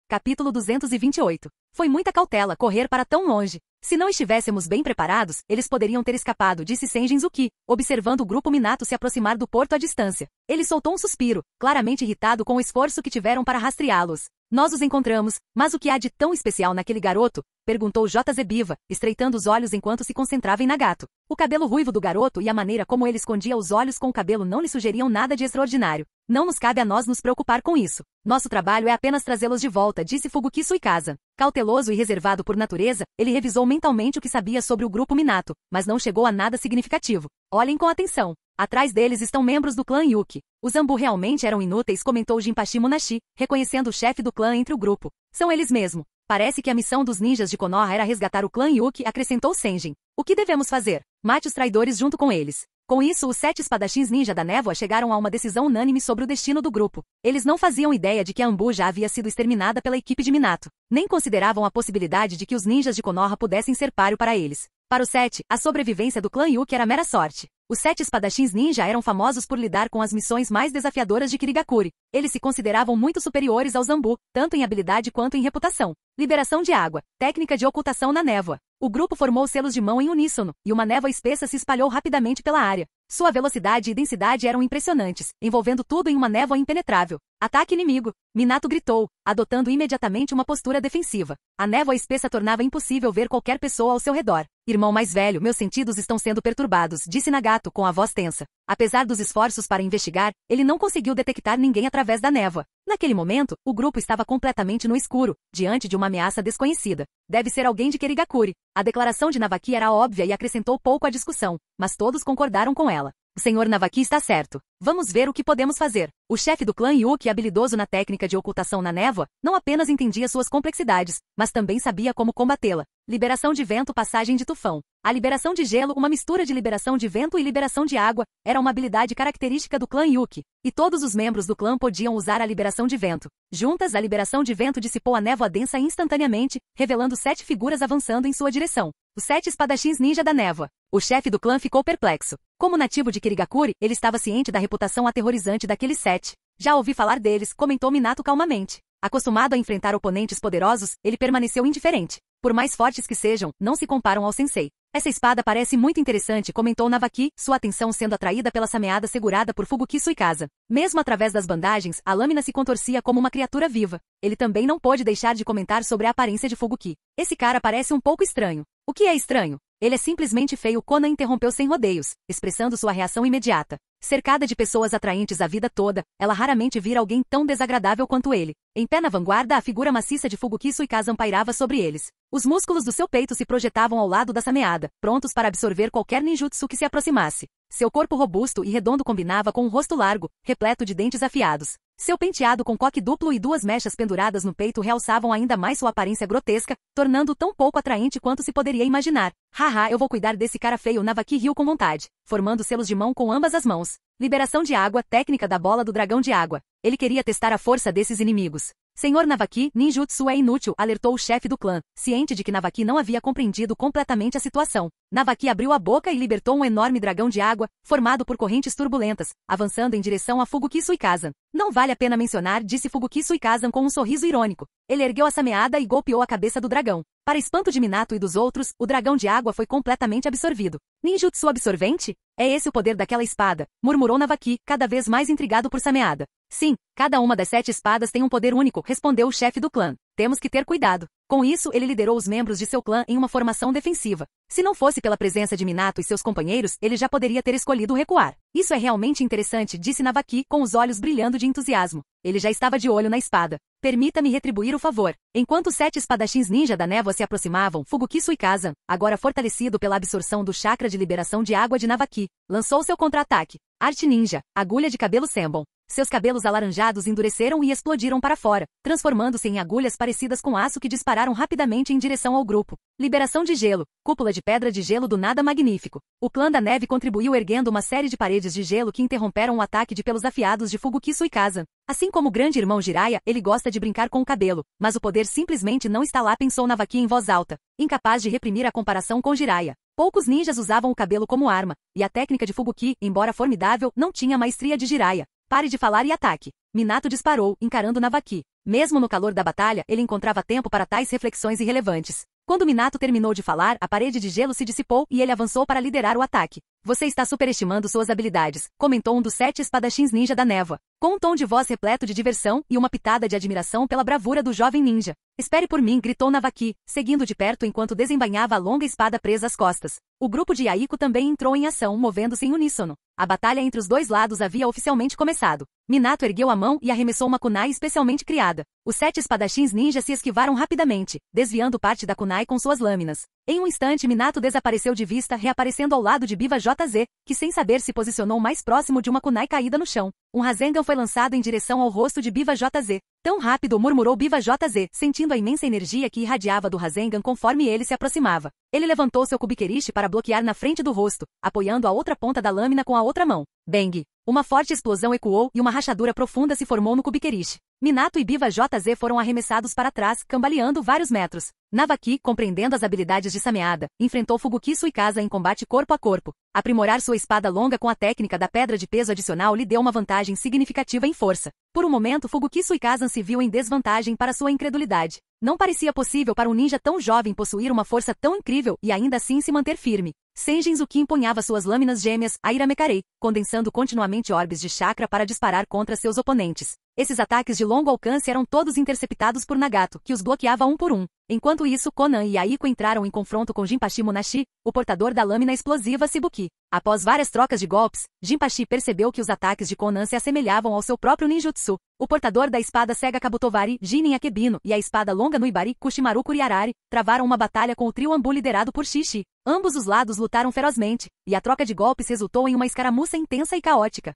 S2: Capítulo 228. Foi muita cautela correr para tão longe. Se não estivéssemos bem preparados, eles poderiam ter escapado, disse Senjinzuki, observando o grupo Minato se aproximar do porto à distância. Ele soltou um suspiro, claramente irritado com o esforço que tiveram para rastreá-los. Nós os encontramos, mas o que há de tão especial naquele garoto? Perguntou JZ Biva, estreitando os olhos enquanto se concentrava em Nagato. O cabelo ruivo do garoto e a maneira como ele escondia os olhos com o cabelo não lhe sugeriam nada de extraordinário. Não nos cabe a nós nos preocupar com isso. Nosso trabalho é apenas trazê-los de volta, disse Fubuki Suikasa. Cauteloso e reservado por natureza, ele revisou mentalmente o que sabia sobre o grupo Minato, mas não chegou a nada significativo. Olhem com atenção. Atrás deles estão membros do clã Yuki. Os Zambu realmente eram inúteis, comentou Jinpachi Munashi, reconhecendo o chefe do clã entre o grupo. São eles mesmo. Parece que a missão dos ninjas de Konoha era resgatar o clã Yuki, acrescentou Senjin. O que devemos fazer? Mate os traidores junto com eles. Com isso, os 7 espadachins ninja da névoa chegaram a uma decisão unânime sobre o destino do grupo. Eles não faziam ideia de que a Anbu já havia sido exterminada pela equipe de Minato. Nem consideravam a possibilidade de que os ninjas de Konoha pudessem ser páreo para eles. Para os 7, a sobrevivência do clã Yuki era mera sorte. Os 7 espadachins ninja eram famosos por lidar com as missões mais desafiadoras de Kirigakuri. Eles se consideravam muito superiores aos Anbu, tanto em habilidade quanto em reputação. Liberação de água. Técnica de ocultação na névoa. O grupo formou selos de mão em uníssono, e uma névoa espessa se espalhou rapidamente pela área. Sua velocidade e densidade eram impressionantes, envolvendo tudo em uma névoa impenetrável. Ataque inimigo! Minato gritou, adotando imediatamente uma postura defensiva. A névoa espessa tornava impossível ver qualquer pessoa ao seu redor. Irmão mais velho, meus sentidos estão sendo perturbados, disse Nagato com a voz tensa. Apesar dos esforços para investigar, ele não conseguiu detectar ninguém através da névoa. Naquele momento, o grupo estava completamente no escuro, diante de uma ameaça desconhecida. Deve ser alguém de Kirigakuri. A declaração de Navaki era óbvia e acrescentou pouco à discussão, mas todos concordaram com ela. O Sr. Navaki está certo. Vamos ver o que podemos fazer. O chefe do clã Yuki, habilidoso na técnica de ocultação na névoa, não apenas entendia suas complexidades, mas também sabia como combatê-la. Liberação de vento, passagem de tufão. A liberação de gelo, uma mistura de liberação de vento e liberação de água, era uma habilidade característica do clã Yuki, e todos os membros do clã podiam usar a liberação de vento. Juntas, a liberação de vento dissipou a névoa densa instantaneamente, revelando 7 figuras avançando em sua direção. Os 7 espadachins ninja da névoa. O chefe do clã ficou perplexo. Como nativo de Kirigakuri, ele estava ciente da reputação aterrorizante daqueles 7. Já ouvi falar deles, comentou Minato calmamente. Acostumado a enfrentar oponentes poderosos, ele permaneceu indiferente. Por mais fortes que sejam, não se comparam ao sensei. Essa espada parece muito interessante, comentou Navaki, sua atenção sendo atraída pela sameada segurada por Fubuki Suikaza. Mesmo através das bandagens, a lâmina se contorcia como uma criatura viva. Ele também não pôde deixar de comentar sobre a aparência de Fubuki. Esse cara parece um pouco estranho. O que é estranho? Ele é simplesmente feio. Konan interrompeu sem rodeios, expressando sua reação imediata. Cercada de pessoas atraentes a vida toda, ela raramente vira alguém tão desagradável quanto ele. Em pé na vanguarda, a figura maciça de Fubuki Suikaza pairava sobre eles. Os músculos do seu peito se projetavam ao lado da sameada, prontos para absorver qualquer ninjutsu que se aproximasse. Seu corpo robusto e redondo combinava com um rosto largo, repleto de dentes afiados. Seu penteado com coque duplo e 2 mechas penduradas no peito realçavam ainda mais sua aparência grotesca, tornando-o tão pouco atraente quanto se poderia imaginar. Haha, eu vou cuidar desse cara feio. Navaki riu com vontade, formando selos de mão com ambas as mãos. Liberação de água, técnica da bola do dragão de água. Ele queria testar a força desses inimigos. Senhor Navaki, ninjutsu é inútil, alertou o chefe do clã, ciente de que Navaki não havia compreendido completamente a situação. Navaki abriu a boca e libertou um enorme dragão de água, formado por correntes turbulentas, avançando em direção a Fubuki Suikaza. Não vale a pena mencionar, disse Fubuki Suikaza com um sorriso irônico. Ele ergueu a sameada e golpeou a cabeça do dragão. Para espanto de Minato e dos outros, o dragão de água foi completamente absorvido. Ninjutsu absorvente? É esse o poder daquela espada, murmurou Navaki, cada vez mais intrigado por sameada. Sim, cada uma das 7 espadas tem um poder único, respondeu o chefe do clã. Temos que ter cuidado. Com isso, ele liderou os membros de seu clã em uma formação defensiva. Se não fosse pela presença de Minato e seus companheiros, ele já poderia ter escolhido recuar. Isso é realmente interessante, disse Navaki, com os olhos brilhando de entusiasmo. Ele já estava de olho na espada. Permita-me retribuir o favor. Enquanto os 7 espadachins ninja da névoa se aproximavam, Fubuki Suikaza, agora fortalecido pela absorção do chakra de liberação de água de Navaki, lançou seu contra-ataque. Arte ninja, agulha de cabelo Senbon. Seus cabelos alaranjados endureceram e explodiram para fora, transformando-se em agulhas parecidas com aço que dispararam rapidamente em direção ao grupo. Liberação de gelo, cúpula de pedra de gelo do nada magnífico. O clã da neve contribuiu erguendo uma série de paredes de gelo que interromperam o ataque de pelos afiados de Fubuki Suikaza. Assim como o grande irmão Jiraiya, ele gosta de brincar com o cabelo, mas o poder simplesmente não está lá, pensou Navaki em voz alta, incapaz de reprimir a comparação com Jiraiya. Poucos ninjas usavam o cabelo como arma, e a técnica de Fubuki, embora formidável, não tinha a maestria de Jiraiya. Pare de falar e ataque. Minato disparou, encarando Navaki. Mesmo no calor da batalha, ele encontrava tempo para tais reflexões irrelevantes. Quando Minato terminou de falar, a parede de gelo se dissipou e ele avançou para liderar o ataque. Você está superestimando suas habilidades, comentou um dos 7 espadachins ninja da névoa, com um tom de voz repleto de diversão e uma pitada de admiração pela bravura do jovem ninja. Espere por mim, gritou Navaki, seguindo de perto enquanto desembainhava a longa espada presa às costas. O grupo de Yaiko também entrou em ação, movendo-se em uníssono. A batalha entre os dois lados havia oficialmente começado. Minato ergueu a mão e arremessou uma kunai especialmente criada. Os 7 espadachins ninja se esquivaram rapidamente, desviando parte da kunai com suas lâminas. Em um instante, Minato desapareceu de vista, reaparecendo ao lado de Biva BJZ, que sem saber se posicionou mais próximo de uma kunai caída no chão. Um Rasengan foi lançado em direção ao rosto de BJZ. Tão rápido, murmurou BJZ, sentindo a imensa energia que irradiava do Rasengan conforme ele se aproximava. Ele levantou seu Kubikerishi para bloquear na frente do rosto, apoiando a outra ponta da lâmina com a outra mão. Bang! Uma forte explosão ecoou e uma rachadura profunda se formou no Kubikerishi. Minato e BJZ foram arremessados para trás, cambaleando vários metros. Navaki, compreendendo as habilidades de Sameada, enfrentou Fubuki Suikasa em combate corpo a corpo. Aprimorar sua espada longa com a técnica da pedra de peso adicional lhe deu uma vantagem significativa em força. Por um momento, Fubuki Suikasa se viu em desvantagem para sua incredulidade. Não parecia possível para um ninja tão jovem possuir uma força tão incrível e ainda assim se manter firme. Senjinzuki empunhava suas lâminas gêmeas, a Iramekarei, condensando continuamente orbes de chakra para disparar contra seus oponentes. Esses ataques de longo alcance eram todos interceptados por Nagato, que os bloqueava um por um. Enquanto isso, Konan e Aiko entraram em confronto com Jinpachi Munashi, o portador da lâmina explosiva Shibuki. Após várias trocas de golpes, Jinpachi percebeu que os ataques de Konan se assemelhavam ao seu próprio ninjutsu. O portador da espada Sega Kabutovari, Jinin Akebino, e a espada longa Nuibari, Kushimaru Kuriarari, travaram uma batalha com o trio Ambu liderado por Shishi. Ambos os lados lutaram ferozmente, e a troca de golpes resultou em uma escaramuça intensa e caótica.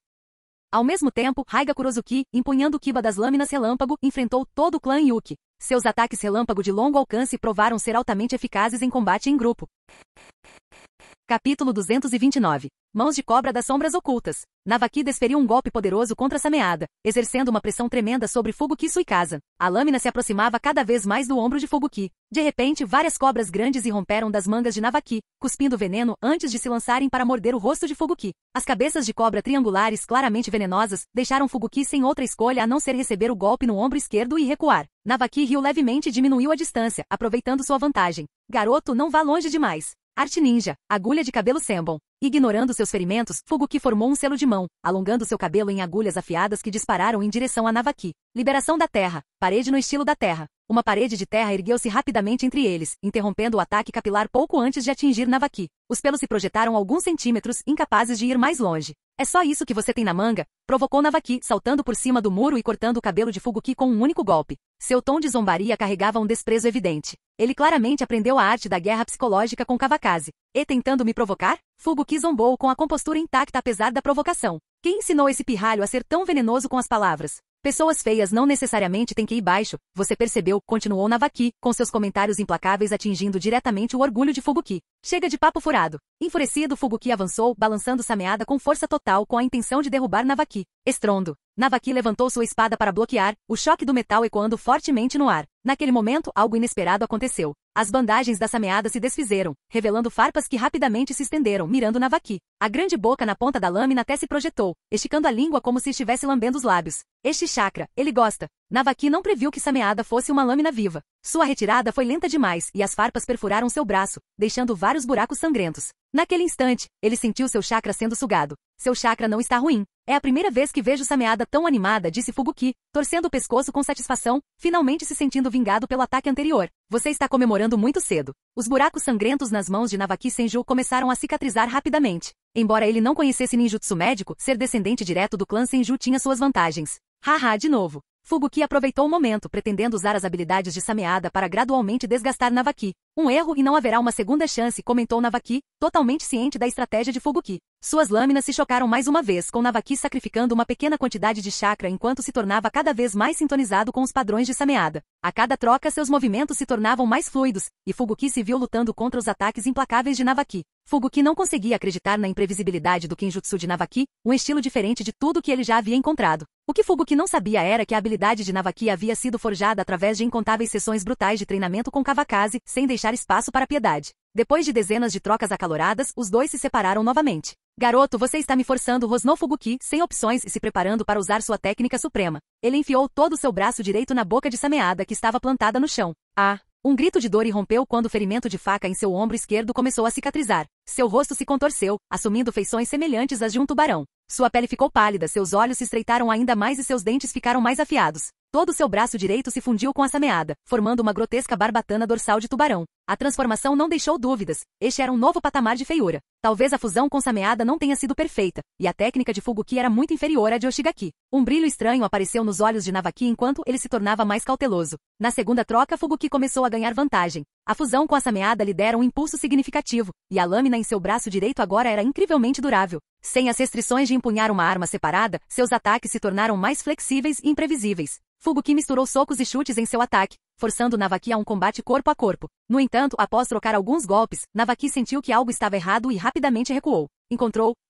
S2: Ao mesmo tempo, Raiga Kurozuki, empunhando o Kiba das lâminas relâmpago, enfrentou todo o clã Yuki. Seus ataques relâmpago de longo alcance provaram ser altamente eficazes em combate em grupo. Capítulo 229. Mãos de cobra das sombras ocultas. Navaki desferiu um golpe poderoso contra Sameada, exercendo uma pressão tremenda sobre Fubuki Suikasa. A lâmina se aproximava cada vez mais do ombro de Fubuki. De repente, várias cobras grandes irromperam das mangas de Navaki, cuspindo veneno antes de se lançarem para morder o rosto de Fubuki. As cabeças de cobra triangulares claramente venenosas deixaram Fubuki sem outra escolha a não ser receber o golpe no ombro esquerdo e recuar. Navaki riu levemente e diminuiu a distância, aproveitando sua vantagem. Garoto, não vá longe demais. Arte Ninja, agulha de cabelo Senbon. Ignorando seus ferimentos, Fubuki formou um selo de mão, alongando seu cabelo em agulhas afiadas que dispararam em direção a Navaki. Liberação da terra, parede no estilo da terra. Uma parede de terra ergueu-se rapidamente entre eles, interrompendo o ataque capilar pouco antes de atingir Navaki. Os pelos se projetaram alguns centímetros, incapazes de ir mais longe. É só isso que você tem na manga? Provocou Navaki, saltando por cima do muro e cortando o cabelo de Fubuki com um único golpe. Seu tom de zombaria carregava um desprezo evidente. Ele claramente aprendeu a arte da guerra psicológica com Kawakaze. E tentando me provocar? Fubuki zombou com a compostura intacta apesar da provocação. Quem ensinou esse pirralho a ser tão venenoso com as palavras? Pessoas feias não necessariamente têm que ir baixo, você percebeu, continuou Navaki, com seus comentários implacáveis atingindo diretamente o orgulho de Fubuki. Chega de papo furado. Enfurecido, Fubuki avançou, balançando Sameada com força total com a intenção de derrubar Navaki. Estrondo. Navaki levantou sua espada para bloquear, o choque do metal ecoando fortemente no ar. Naquele momento, algo inesperado aconteceu. As bandagens da Sameada se desfizeram, revelando farpas que rapidamente se estenderam, mirando Navaki. A grande boca na ponta da lâmina até se projetou, esticando a língua como se estivesse lambendo os lábios. Este chakra, ele gosta. Navaki não previu que Sameada fosse uma lâmina viva. Sua retirada foi lenta demais e as farpas perfuraram seu braço, deixando vários buracos sangrentos. Naquele instante, ele sentiu seu chakra sendo sugado. Seu chakra não está ruim. É a primeira vez que vejo Sameada tão animada, disse Fubuki, torcendo o pescoço com satisfação, finalmente se sentindo vingado pelo ataque anterior. Você está comemorando muito cedo. Os buracos sangrentos nas mãos de Navaki Senju começaram a cicatrizar rapidamente. Embora ele não conhecesse ninjutsu médico, ser descendente direto do clã Senju tinha suas vantagens. Haha, de novo. Fubuki aproveitou o momento, pretendendo usar as habilidades de Sameada para gradualmente desgastar Navaki. Um erro e não haverá uma segunda chance, comentou Navaki, totalmente ciente da estratégia de Fubuki. Suas lâminas se chocaram mais uma vez, com Navaki sacrificando uma pequena quantidade de chakra enquanto se tornava cada vez mais sintonizado com os padrões de Sameada. A cada troca, seus movimentos se tornavam mais fluidos, e Fubuki se viu lutando contra os ataques implacáveis de Navaki. Fubuki não conseguia acreditar na imprevisibilidade do Kenjutsu de Navaki, um estilo diferente de tudo que ele já havia encontrado. O que Fubuki não sabia era que a habilidade de Navaki havia sido forjada através de incontáveis sessões brutais de treinamento com Kawakaze, sem deixar espaço para piedade. Depois de dezenas de trocas acaloradas, os dois se separaram novamente. Garoto, você está me forçando, rosnou Fubuki, sem opções e se preparando para usar sua técnica suprema. Ele enfiou todo o seu braço direito na boca de Sameada, que estava plantada no chão. Ah! Um grito de dor irrompeu quando o ferimento de faca em seu ombro esquerdo começou a cicatrizar. Seu rosto se contorceu, assumindo feições semelhantes às de um tubarão. Sua pele ficou pálida, seus olhos se estreitaram ainda mais e seus dentes ficaram mais afiados. Todo seu braço direito se fundiu com a sameada, formando uma grotesca barbatana dorsal de tubarão. A transformação não deixou dúvidas. Este era um novo patamar de feiura. Talvez a fusão com sameada não tenha sido perfeita, e a técnica de Fubuki era muito inferior à de Oshigaki. Um brilho estranho apareceu nos olhos de Navaki enquanto ele se tornava mais cauteloso. Na segunda troca, Fubuki começou a ganhar vantagem. A fusão com a sameada lhe dera um impulso significativo, e a lâmina em seu braço direito agora era incrivelmente durável. Sem as restrições de empunhar uma arma separada, seus ataques se tornaram mais flexíveis e imprevisíveis. Fubuki misturou socos e chutes em seu ataque, forçando Navaki a um combate corpo a corpo. No entanto, após trocar alguns golpes, Navaki sentiu que algo estava errado e rapidamente recuou.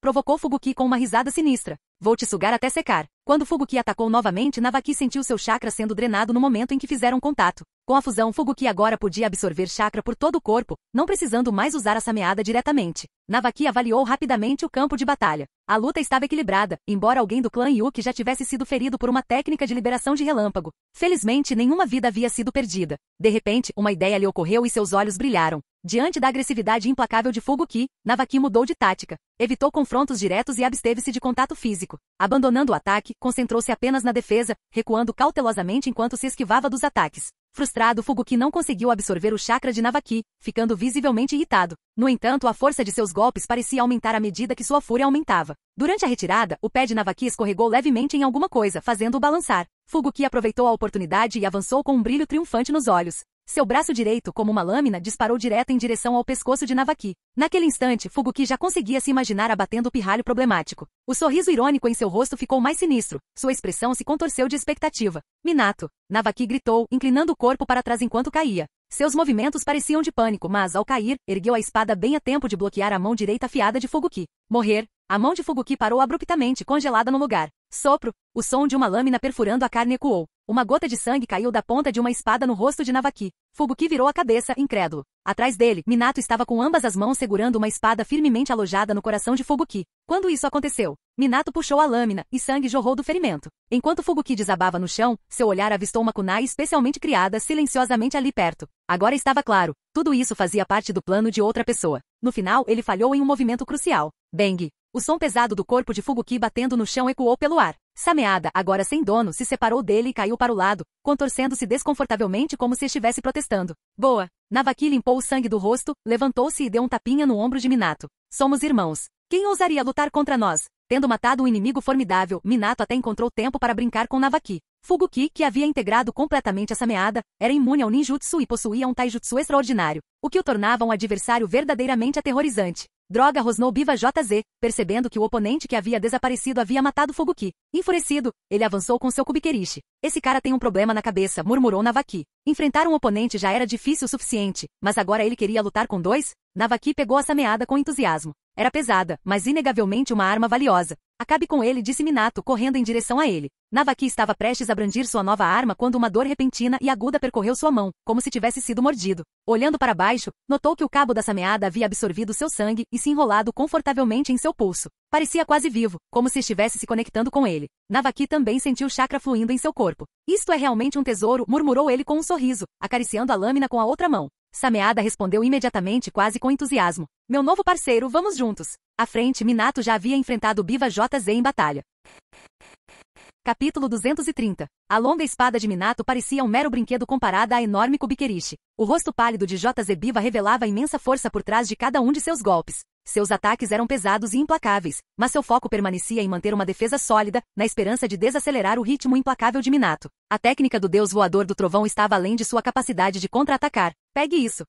S2: Provocou Fubuki com uma risada sinistra. Vou te sugar até secar. Quando Fubuki atacou novamente, Navaki sentiu seu chakra sendo drenado no momento em que fizeram contato. Com a fusão, Fubuki agora podia absorver chakra por todo o corpo, não precisando mais usar a sameada diretamente. Navaki avaliou rapidamente o campo de batalha. A luta estava equilibrada, embora alguém do clã Yuki já tivesse sido ferido por uma técnica de liberação de relâmpago. Felizmente, nenhuma vida havia sido perdida. De repente, uma ideia lhe ocorreu e seus olhos brilharam. Diante da agressividade implacável de Fubuki, Navaki mudou de tática. Evitou confrontos diretos e absteve-se de contato físico. Abandonando o ataque, concentrou-se apenas na defesa, recuando cautelosamente enquanto se esquivava dos ataques. Frustrado, Fubuki não conseguiu absorver o chakra de Navaki, ficando visivelmente irritado. No entanto, a força de seus golpes parecia aumentar à medida que sua fúria aumentava. Durante a retirada, o pé de Navaki escorregou levemente em alguma coisa, fazendo-o balançar. Fubuki aproveitou a oportunidade e avançou com um brilho triunfante nos olhos. Seu braço direito, como uma lâmina, disparou direto em direção ao pescoço de Navaki. Naquele instante, Fubuki já conseguia se imaginar abatendo o pirralho problemático. O sorriso irônico em seu rosto ficou mais sinistro. Sua expressão se contorceu de expectativa. Minato! Navaki gritou, inclinando o corpo para trás enquanto caía. Seus movimentos pareciam de pânico, mas, ao cair, ergueu a espada bem a tempo de bloquear a mão direita afiada de Fubuki. Morrer! A mão de Fubuki parou abruptamente, congelada no lugar. Sopro! O som de uma lâmina perfurando a carne ecoou. Uma gota de sangue caiu da ponta de uma espada no rosto de Navaki. Fubuki virou a cabeça, incrédulo. Atrás dele, Minato estava com ambas as mãos segurando uma espada firmemente alojada no coração de Fubuki. Quando isso aconteceu, Minato puxou a lâmina, e sangue jorrou do ferimento. Enquanto Fubuki desabava no chão, seu olhar avistou uma kunai especialmente criada silenciosamente ali perto. Agora estava claro, tudo isso fazia parte do plano de outra pessoa. No final, ele falhou em um movimento crucial. Bang! O som pesado do corpo de Fubuki batendo no chão ecoou pelo ar. Sameada, agora sem dono, se separou dele e caiu para o lado, contorcendo-se desconfortavelmente como se estivesse protestando. Boa! Navaki limpou o sangue do rosto, levantou-se e deu um tapinha no ombro de Minato. Somos irmãos. Quem ousaria lutar contra nós? Tendo matado um inimigo formidável, Minato até encontrou tempo para brincar com Navaki. Fubuki, que havia integrado completamente a sameada, era imune ao ninjutsu e possuía um taijutsu extraordinário, o que o tornava um adversário verdadeiramente aterrorizante. Droga, rosnou Biva JZ, percebendo que o oponente que havia desaparecido havia matado Fubuki. Enfurecido, ele avançou com seu Kubikerishi. Esse cara tem um problema na cabeça, murmurou Navaki. Enfrentar um oponente já era difícil o suficiente, mas agora ele queria lutar com dois? Navaki pegou a sameada com entusiasmo. Era pesada, mas inegavelmente uma arma valiosa. Acabe com ele, disse Minato, correndo em direção a ele. Navaki estava prestes a brandir sua nova arma quando uma dor repentina e aguda percorreu sua mão, como se tivesse sido mordido. Olhando para baixo, notou que o cabo da sameada havia absorvido seu sangue e se enrolado confortavelmente em seu pulso. Parecia quase vivo, como se estivesse se conectando com ele. Navaki também sentiu chakra fluindo em seu corpo. Isto é realmente um tesouro, murmurou ele com um sorriso, acariciando a lâmina com a outra mão. Sameada respondeu imediatamente, quase com entusiasmo. Meu novo parceiro, vamos juntos. À frente, Minato já havia enfrentado Biva JZ em batalha. Capítulo 230. A longa espada de Minato parecia um mero brinquedo comparada à enorme Kubikerishi. O rosto pálido de JZ Biva revelava a imensa força por trás de cada um de seus golpes. Seus ataques eram pesados e implacáveis, mas seu foco permanecia em manter uma defesa sólida, na esperança de desacelerar o ritmo implacável de Minato. A técnica do deus voador do trovão estava além de sua capacidade de contra-atacar. Pegue isso!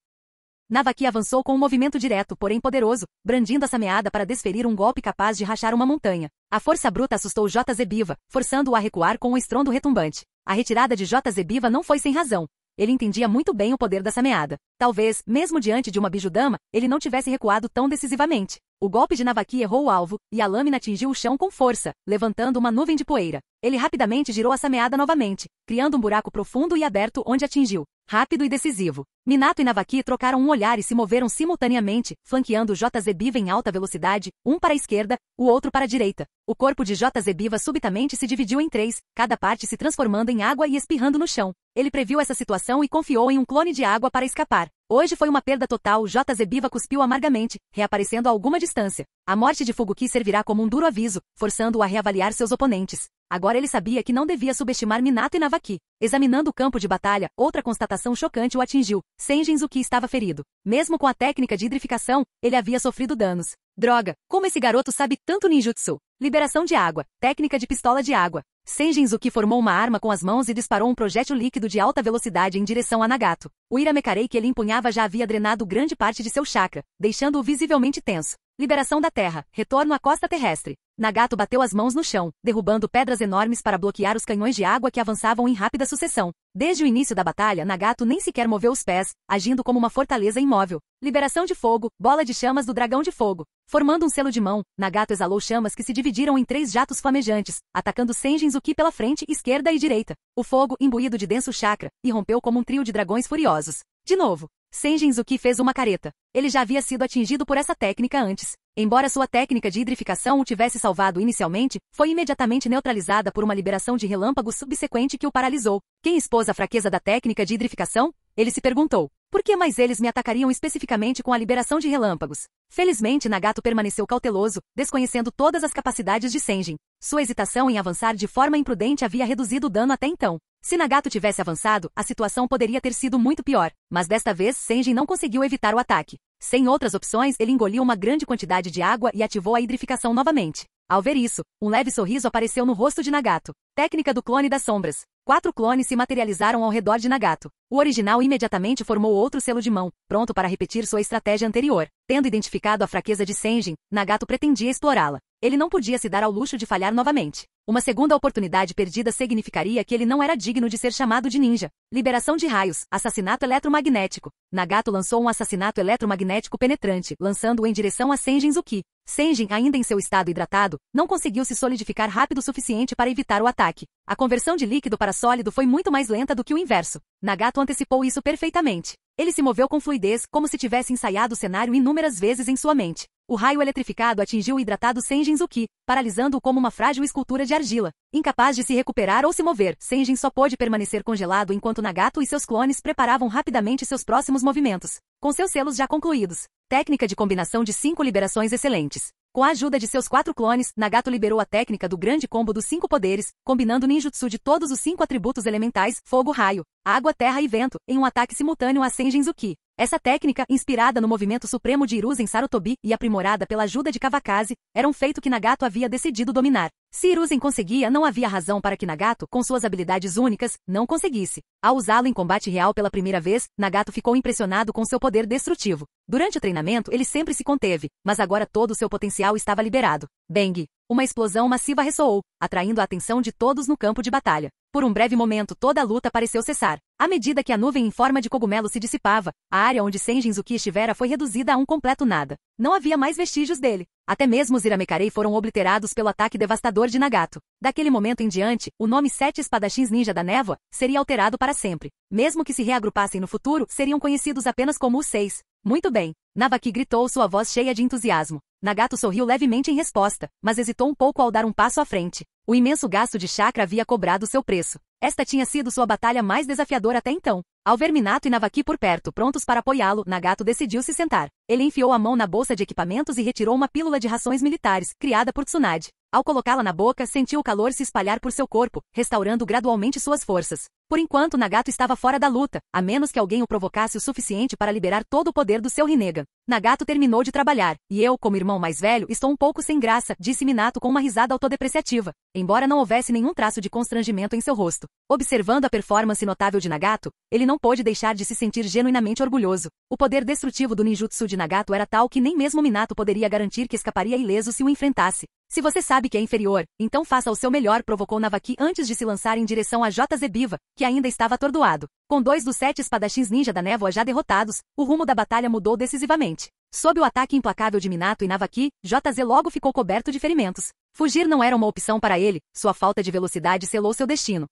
S2: Navaki avançou com um movimento direto, porém poderoso, brandindo a sameada para desferir um golpe capaz de rachar uma montanha. A força bruta assustou JZ Biva, forçando-o a recuar com um estrondo retumbante. A retirada de JZ Biva não foi sem razão. Ele entendia muito bem o poder da sameada. Talvez, mesmo diante de uma bijudama, ele não tivesse recuado tão decisivamente. O golpe de Navaki errou o alvo, e a lâmina atingiu o chão com força, levantando uma nuvem de poeira. Ele rapidamente girou a sameada novamente, criando um buraco profundo e aberto onde atingiu. Rápido e decisivo. Minato e Navaki trocaram um olhar e se moveram simultaneamente, flanqueando JZ Biva em alta velocidade, um para a esquerda, o outro para a direita. O corpo de JZ Biva subitamente se dividiu em três, cada parte se transformando em água e espirrando no chão. Ele previu essa situação e confiou em um clone de água para escapar. Hoje foi uma perda total, JZ Biva cuspiu amargamente, reaparecendo a alguma distância. A morte de Fubuki servirá como um duro aviso, forçando-o a reavaliar seus oponentes. Agora ele sabia que não devia subestimar Minato e Navaki. Examinando o campo de batalha, outra constatação chocante o atingiu. Senjinzuki estava ferido. Mesmo com a técnica de hidrificação, ele havia sofrido danos. Droga, como esse garoto sabe tanto ninjutsu? Liberação de água, técnica de pistola de água. Senjinzuki formou uma arma com as mãos e disparou um projétil líquido de alta velocidade em direção a Nagato. O Iramekarei que ele empunhava já havia drenado grande parte de seu chakra, deixando-o visivelmente tenso. Liberação da terra, retorno à costa terrestre. Nagato bateu as mãos no chão, derrubando pedras enormes para bloquear os canhões de água que avançavam em rápida sucessão. Desde o início da batalha, Nagato nem sequer moveu os pés, agindo como uma fortaleza imóvel. Liberação de fogo, bola de chamas do dragão de fogo. Formando um selo de mão, Nagato exalou chamas que se dividiram em 3 jatos flamejantes, atacando Senjinzuki pela frente, esquerda e direita. O fogo, imbuído de denso chakra, irrompeu como um trio de dragões furiosos. De novo, Senjinzuki fez uma careta. Ele já havia sido atingido por essa técnica antes. Embora sua técnica de hidrificação o tivesse salvado inicialmente, foi imediatamente neutralizada por uma liberação de relâmpago subsequente que o paralisou. Quem expôs a fraqueza da técnica de hidrificação? Ele se perguntou. Por que mais eles me atacariam especificamente com a liberação de relâmpagos? Felizmente Nagato permaneceu cauteloso, desconhecendo todas as capacidades de Senjin. Sua hesitação em avançar de forma imprudente havia reduzido o dano até então. Se Nagato tivesse avançado, a situação poderia ter sido muito pior, mas desta vez Senjin não conseguiu evitar o ataque. Sem outras opções, ele engoliu uma grande quantidade de água e ativou a hidrificação novamente. Ao ver isso, um leve sorriso apareceu no rosto de Nagato. Técnica do clone das sombras. 4 clones se materializaram ao redor de Nagato. O original imediatamente formou outro selo de mão, pronto para repetir sua estratégia anterior. Tendo identificado a fraqueza de Senjin, Nagato pretendia explorá-la. Ele não podia se dar ao luxo de falhar novamente. Uma segunda oportunidade perdida significaria que ele não era digno de ser chamado de ninja. Liberação de raios, assassinato eletromagnético. Nagato lançou um assassinato eletromagnético penetrante, lançando-o em direção a Senjinzuki. Senjin, ainda em seu estado hidratado, não conseguiu se solidificar rápido o suficiente para evitar o ataque. A conversão de líquido para sólido foi muito mais lenta do que o inverso. Nagato antecipou isso perfeitamente. Ele se moveu com fluidez, como se tivesse ensaiado o cenário inúmeras vezes em sua mente. O raio eletrificado atingiu o hidratado Senjinzuki, paralisando-o como uma frágil escultura de argila. Incapaz de se recuperar ou se mover, Senjin só pôde permanecer congelado enquanto Nagato e seus clones preparavam rapidamente seus próximos movimentos. Com seus selos já concluídos. Técnica de combinação de 5 liberações excelentes. Com a ajuda de seus 4 clones, Nagato liberou a técnica do grande combo dos 5 poderes, combinando ninjutsu de todos os 5 atributos elementais, fogo, raio, água, terra e vento, em um ataque simultâneo a Senjinzuki. Essa técnica, inspirada no movimento supremo de Hiruzen Sarutobi e aprimorada pela ajuda de Kawakaze, era um feito que Nagato havia decidido dominar. Se Hiruzen conseguia, não havia razão para que Nagato, com suas habilidades únicas, não conseguisse. Ao usá-lo em combate real pela primeira vez, Nagato ficou impressionado com seu poder destrutivo. Durante o treinamento, ele sempre se conteve, mas agora todo o seu potencial estava liberado. Bang! Uma explosão massiva ressoou, atraindo a atenção de todos no campo de batalha. Por um breve momento toda a luta pareceu cessar. À medida que a nuvem em forma de cogumelo se dissipava, a área onde Senjinzuki estivera foi reduzida a um completo nada. Não havia mais vestígios dele. Até mesmo os Iramekarei foram obliterados pelo ataque devastador de Nagato. Daquele momento em diante, o nome 7 Espadachins Ninja da Névoa seria alterado para sempre. Mesmo que se reagrupassem no futuro, seriam conhecidos apenas como os 6. Muito bem. Navaki gritou sua voz cheia de entusiasmo. Nagato sorriu levemente em resposta, mas hesitou um pouco ao dar um passo à frente. O imenso gasto de chakra havia cobrado seu preço. Esta tinha sido sua batalha mais desafiadora até então. Ao ver Minato e Navaki por perto, prontos para apoiá-lo, Nagato decidiu se sentar. Ele enfiou a mão na bolsa de equipamentos e retirou uma pílula de rações militares, criada por Tsunade. Ao colocá-la na boca, sentiu o calor se espalhar por seu corpo, restaurando gradualmente suas forças. Por enquanto, Nagato estava fora da luta, a menos que alguém o provocasse o suficiente para liberar todo o poder do seu Rinnegan. Nagato terminou de trabalhar, e eu, como irmão mais velho, estou um pouco sem graça, disse Minato com uma risada autodepreciativa, embora não houvesse nenhum traço de constrangimento em seu rosto. Observando a performance notável de Nagato, ele não pôde deixar de se sentir genuinamente orgulhoso. O poder destrutivo do ninjutsu de Nagato era tal que nem mesmo Minato poderia garantir que escaparia ileso se o enfrentasse. Se você sabe que é inferior, então faça o seu melhor, provocou Navaki antes de se lançar em direção a J. Zebiva, que ainda estava atordoado. Com 2 dos 7 espadachins ninja da névoa já derrotados, o rumo da batalha mudou decisivamente. Sob o ataque implacável de Minato e Navaki, JZ logo ficou coberto de ferimentos. Fugir não era uma opção para ele, sua falta de velocidade selou seu destino.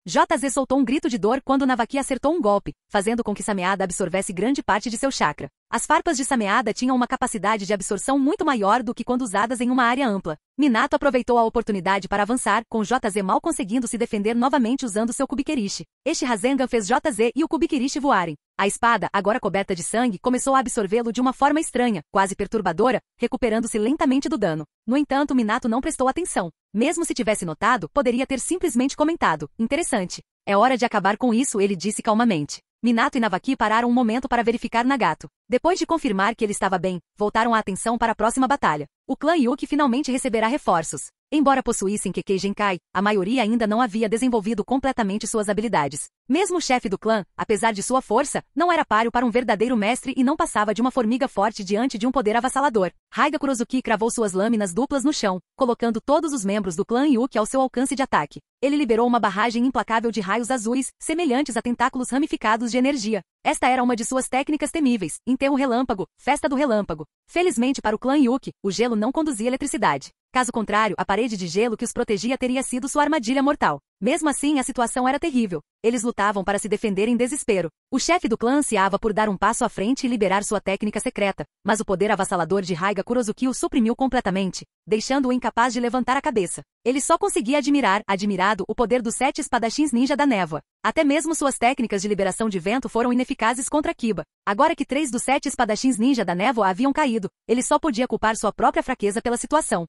S2: JZ soltou um grito de dor quando Navaki acertou um golpe, fazendo com que Sameada absorvesse grande parte de seu chakra. As farpas de Sameada tinham uma capacidade de absorção muito maior do que quando usadas em uma área ampla. Minato aproveitou a oportunidade para avançar, com JZ mal conseguindo se defender novamente usando seu Kubikirishi. Este Rasengan fez JZ e o Kubikirishi voarem. A espada, agora coberta de sangue, começou a absorvê-lo de uma forma estranha, quase perturbadora, recuperando-se lentamente do dano. No entanto, Minato não prestou atenção. Mesmo se tivesse notado, poderia ter simplesmente comentado: interessante. É hora de acabar com isso, ele disse calmamente. Minato e Navaki pararam um momento para verificar Nagato. Depois de confirmar que ele estava bem, voltaram a atenção para a próxima batalha. O clã Yuki finalmente receberá reforços. Embora possuíssem Kekkei Genkai, a maioria ainda não havia desenvolvido completamente suas habilidades. Mesmo o chefe do clã, apesar de sua força, não era páreo para um verdadeiro mestre e não passava de uma formiga forte diante de um poder avassalador. Raiga Kurozuki cravou suas lâminas duplas no chão, colocando todos os membros do clã Yuki ao seu alcance de ataque. Ele liberou uma barragem implacável de raios azuis, semelhantes a tentáculos ramificados de energia. Esta era uma de suas técnicas temíveis: enterro relâmpago, festa do relâmpago. Felizmente para o clã Yuki, o gelo não conduzia eletricidade. Caso contrário, a parede de gelo que os protegia teria sido sua armadilha mortal. Mesmo assim, a situação era terrível. Eles lutavam para se defender em desespero. O chefe do clã ansiava por dar um passo à frente e liberar sua técnica secreta, mas o poder avassalador de Raiga Kurozuki o suprimiu completamente, deixando-o incapaz de levantar a cabeça. Ele só conseguia admirado, o poder dos 7 espadachins ninja da névoa. Até mesmo suas técnicas de liberação de vento foram ineficazes contra Kiba. Agora que 3 dos 7 espadachins ninja da névoa haviam caído, ele só podia culpar sua própria fraqueza pela situação.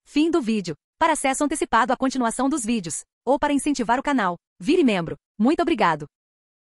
S2: Fim do vídeo. Para acesso antecipado à continuação dos vídeos, ou para incentivar o canal, vire membro. Muito obrigado.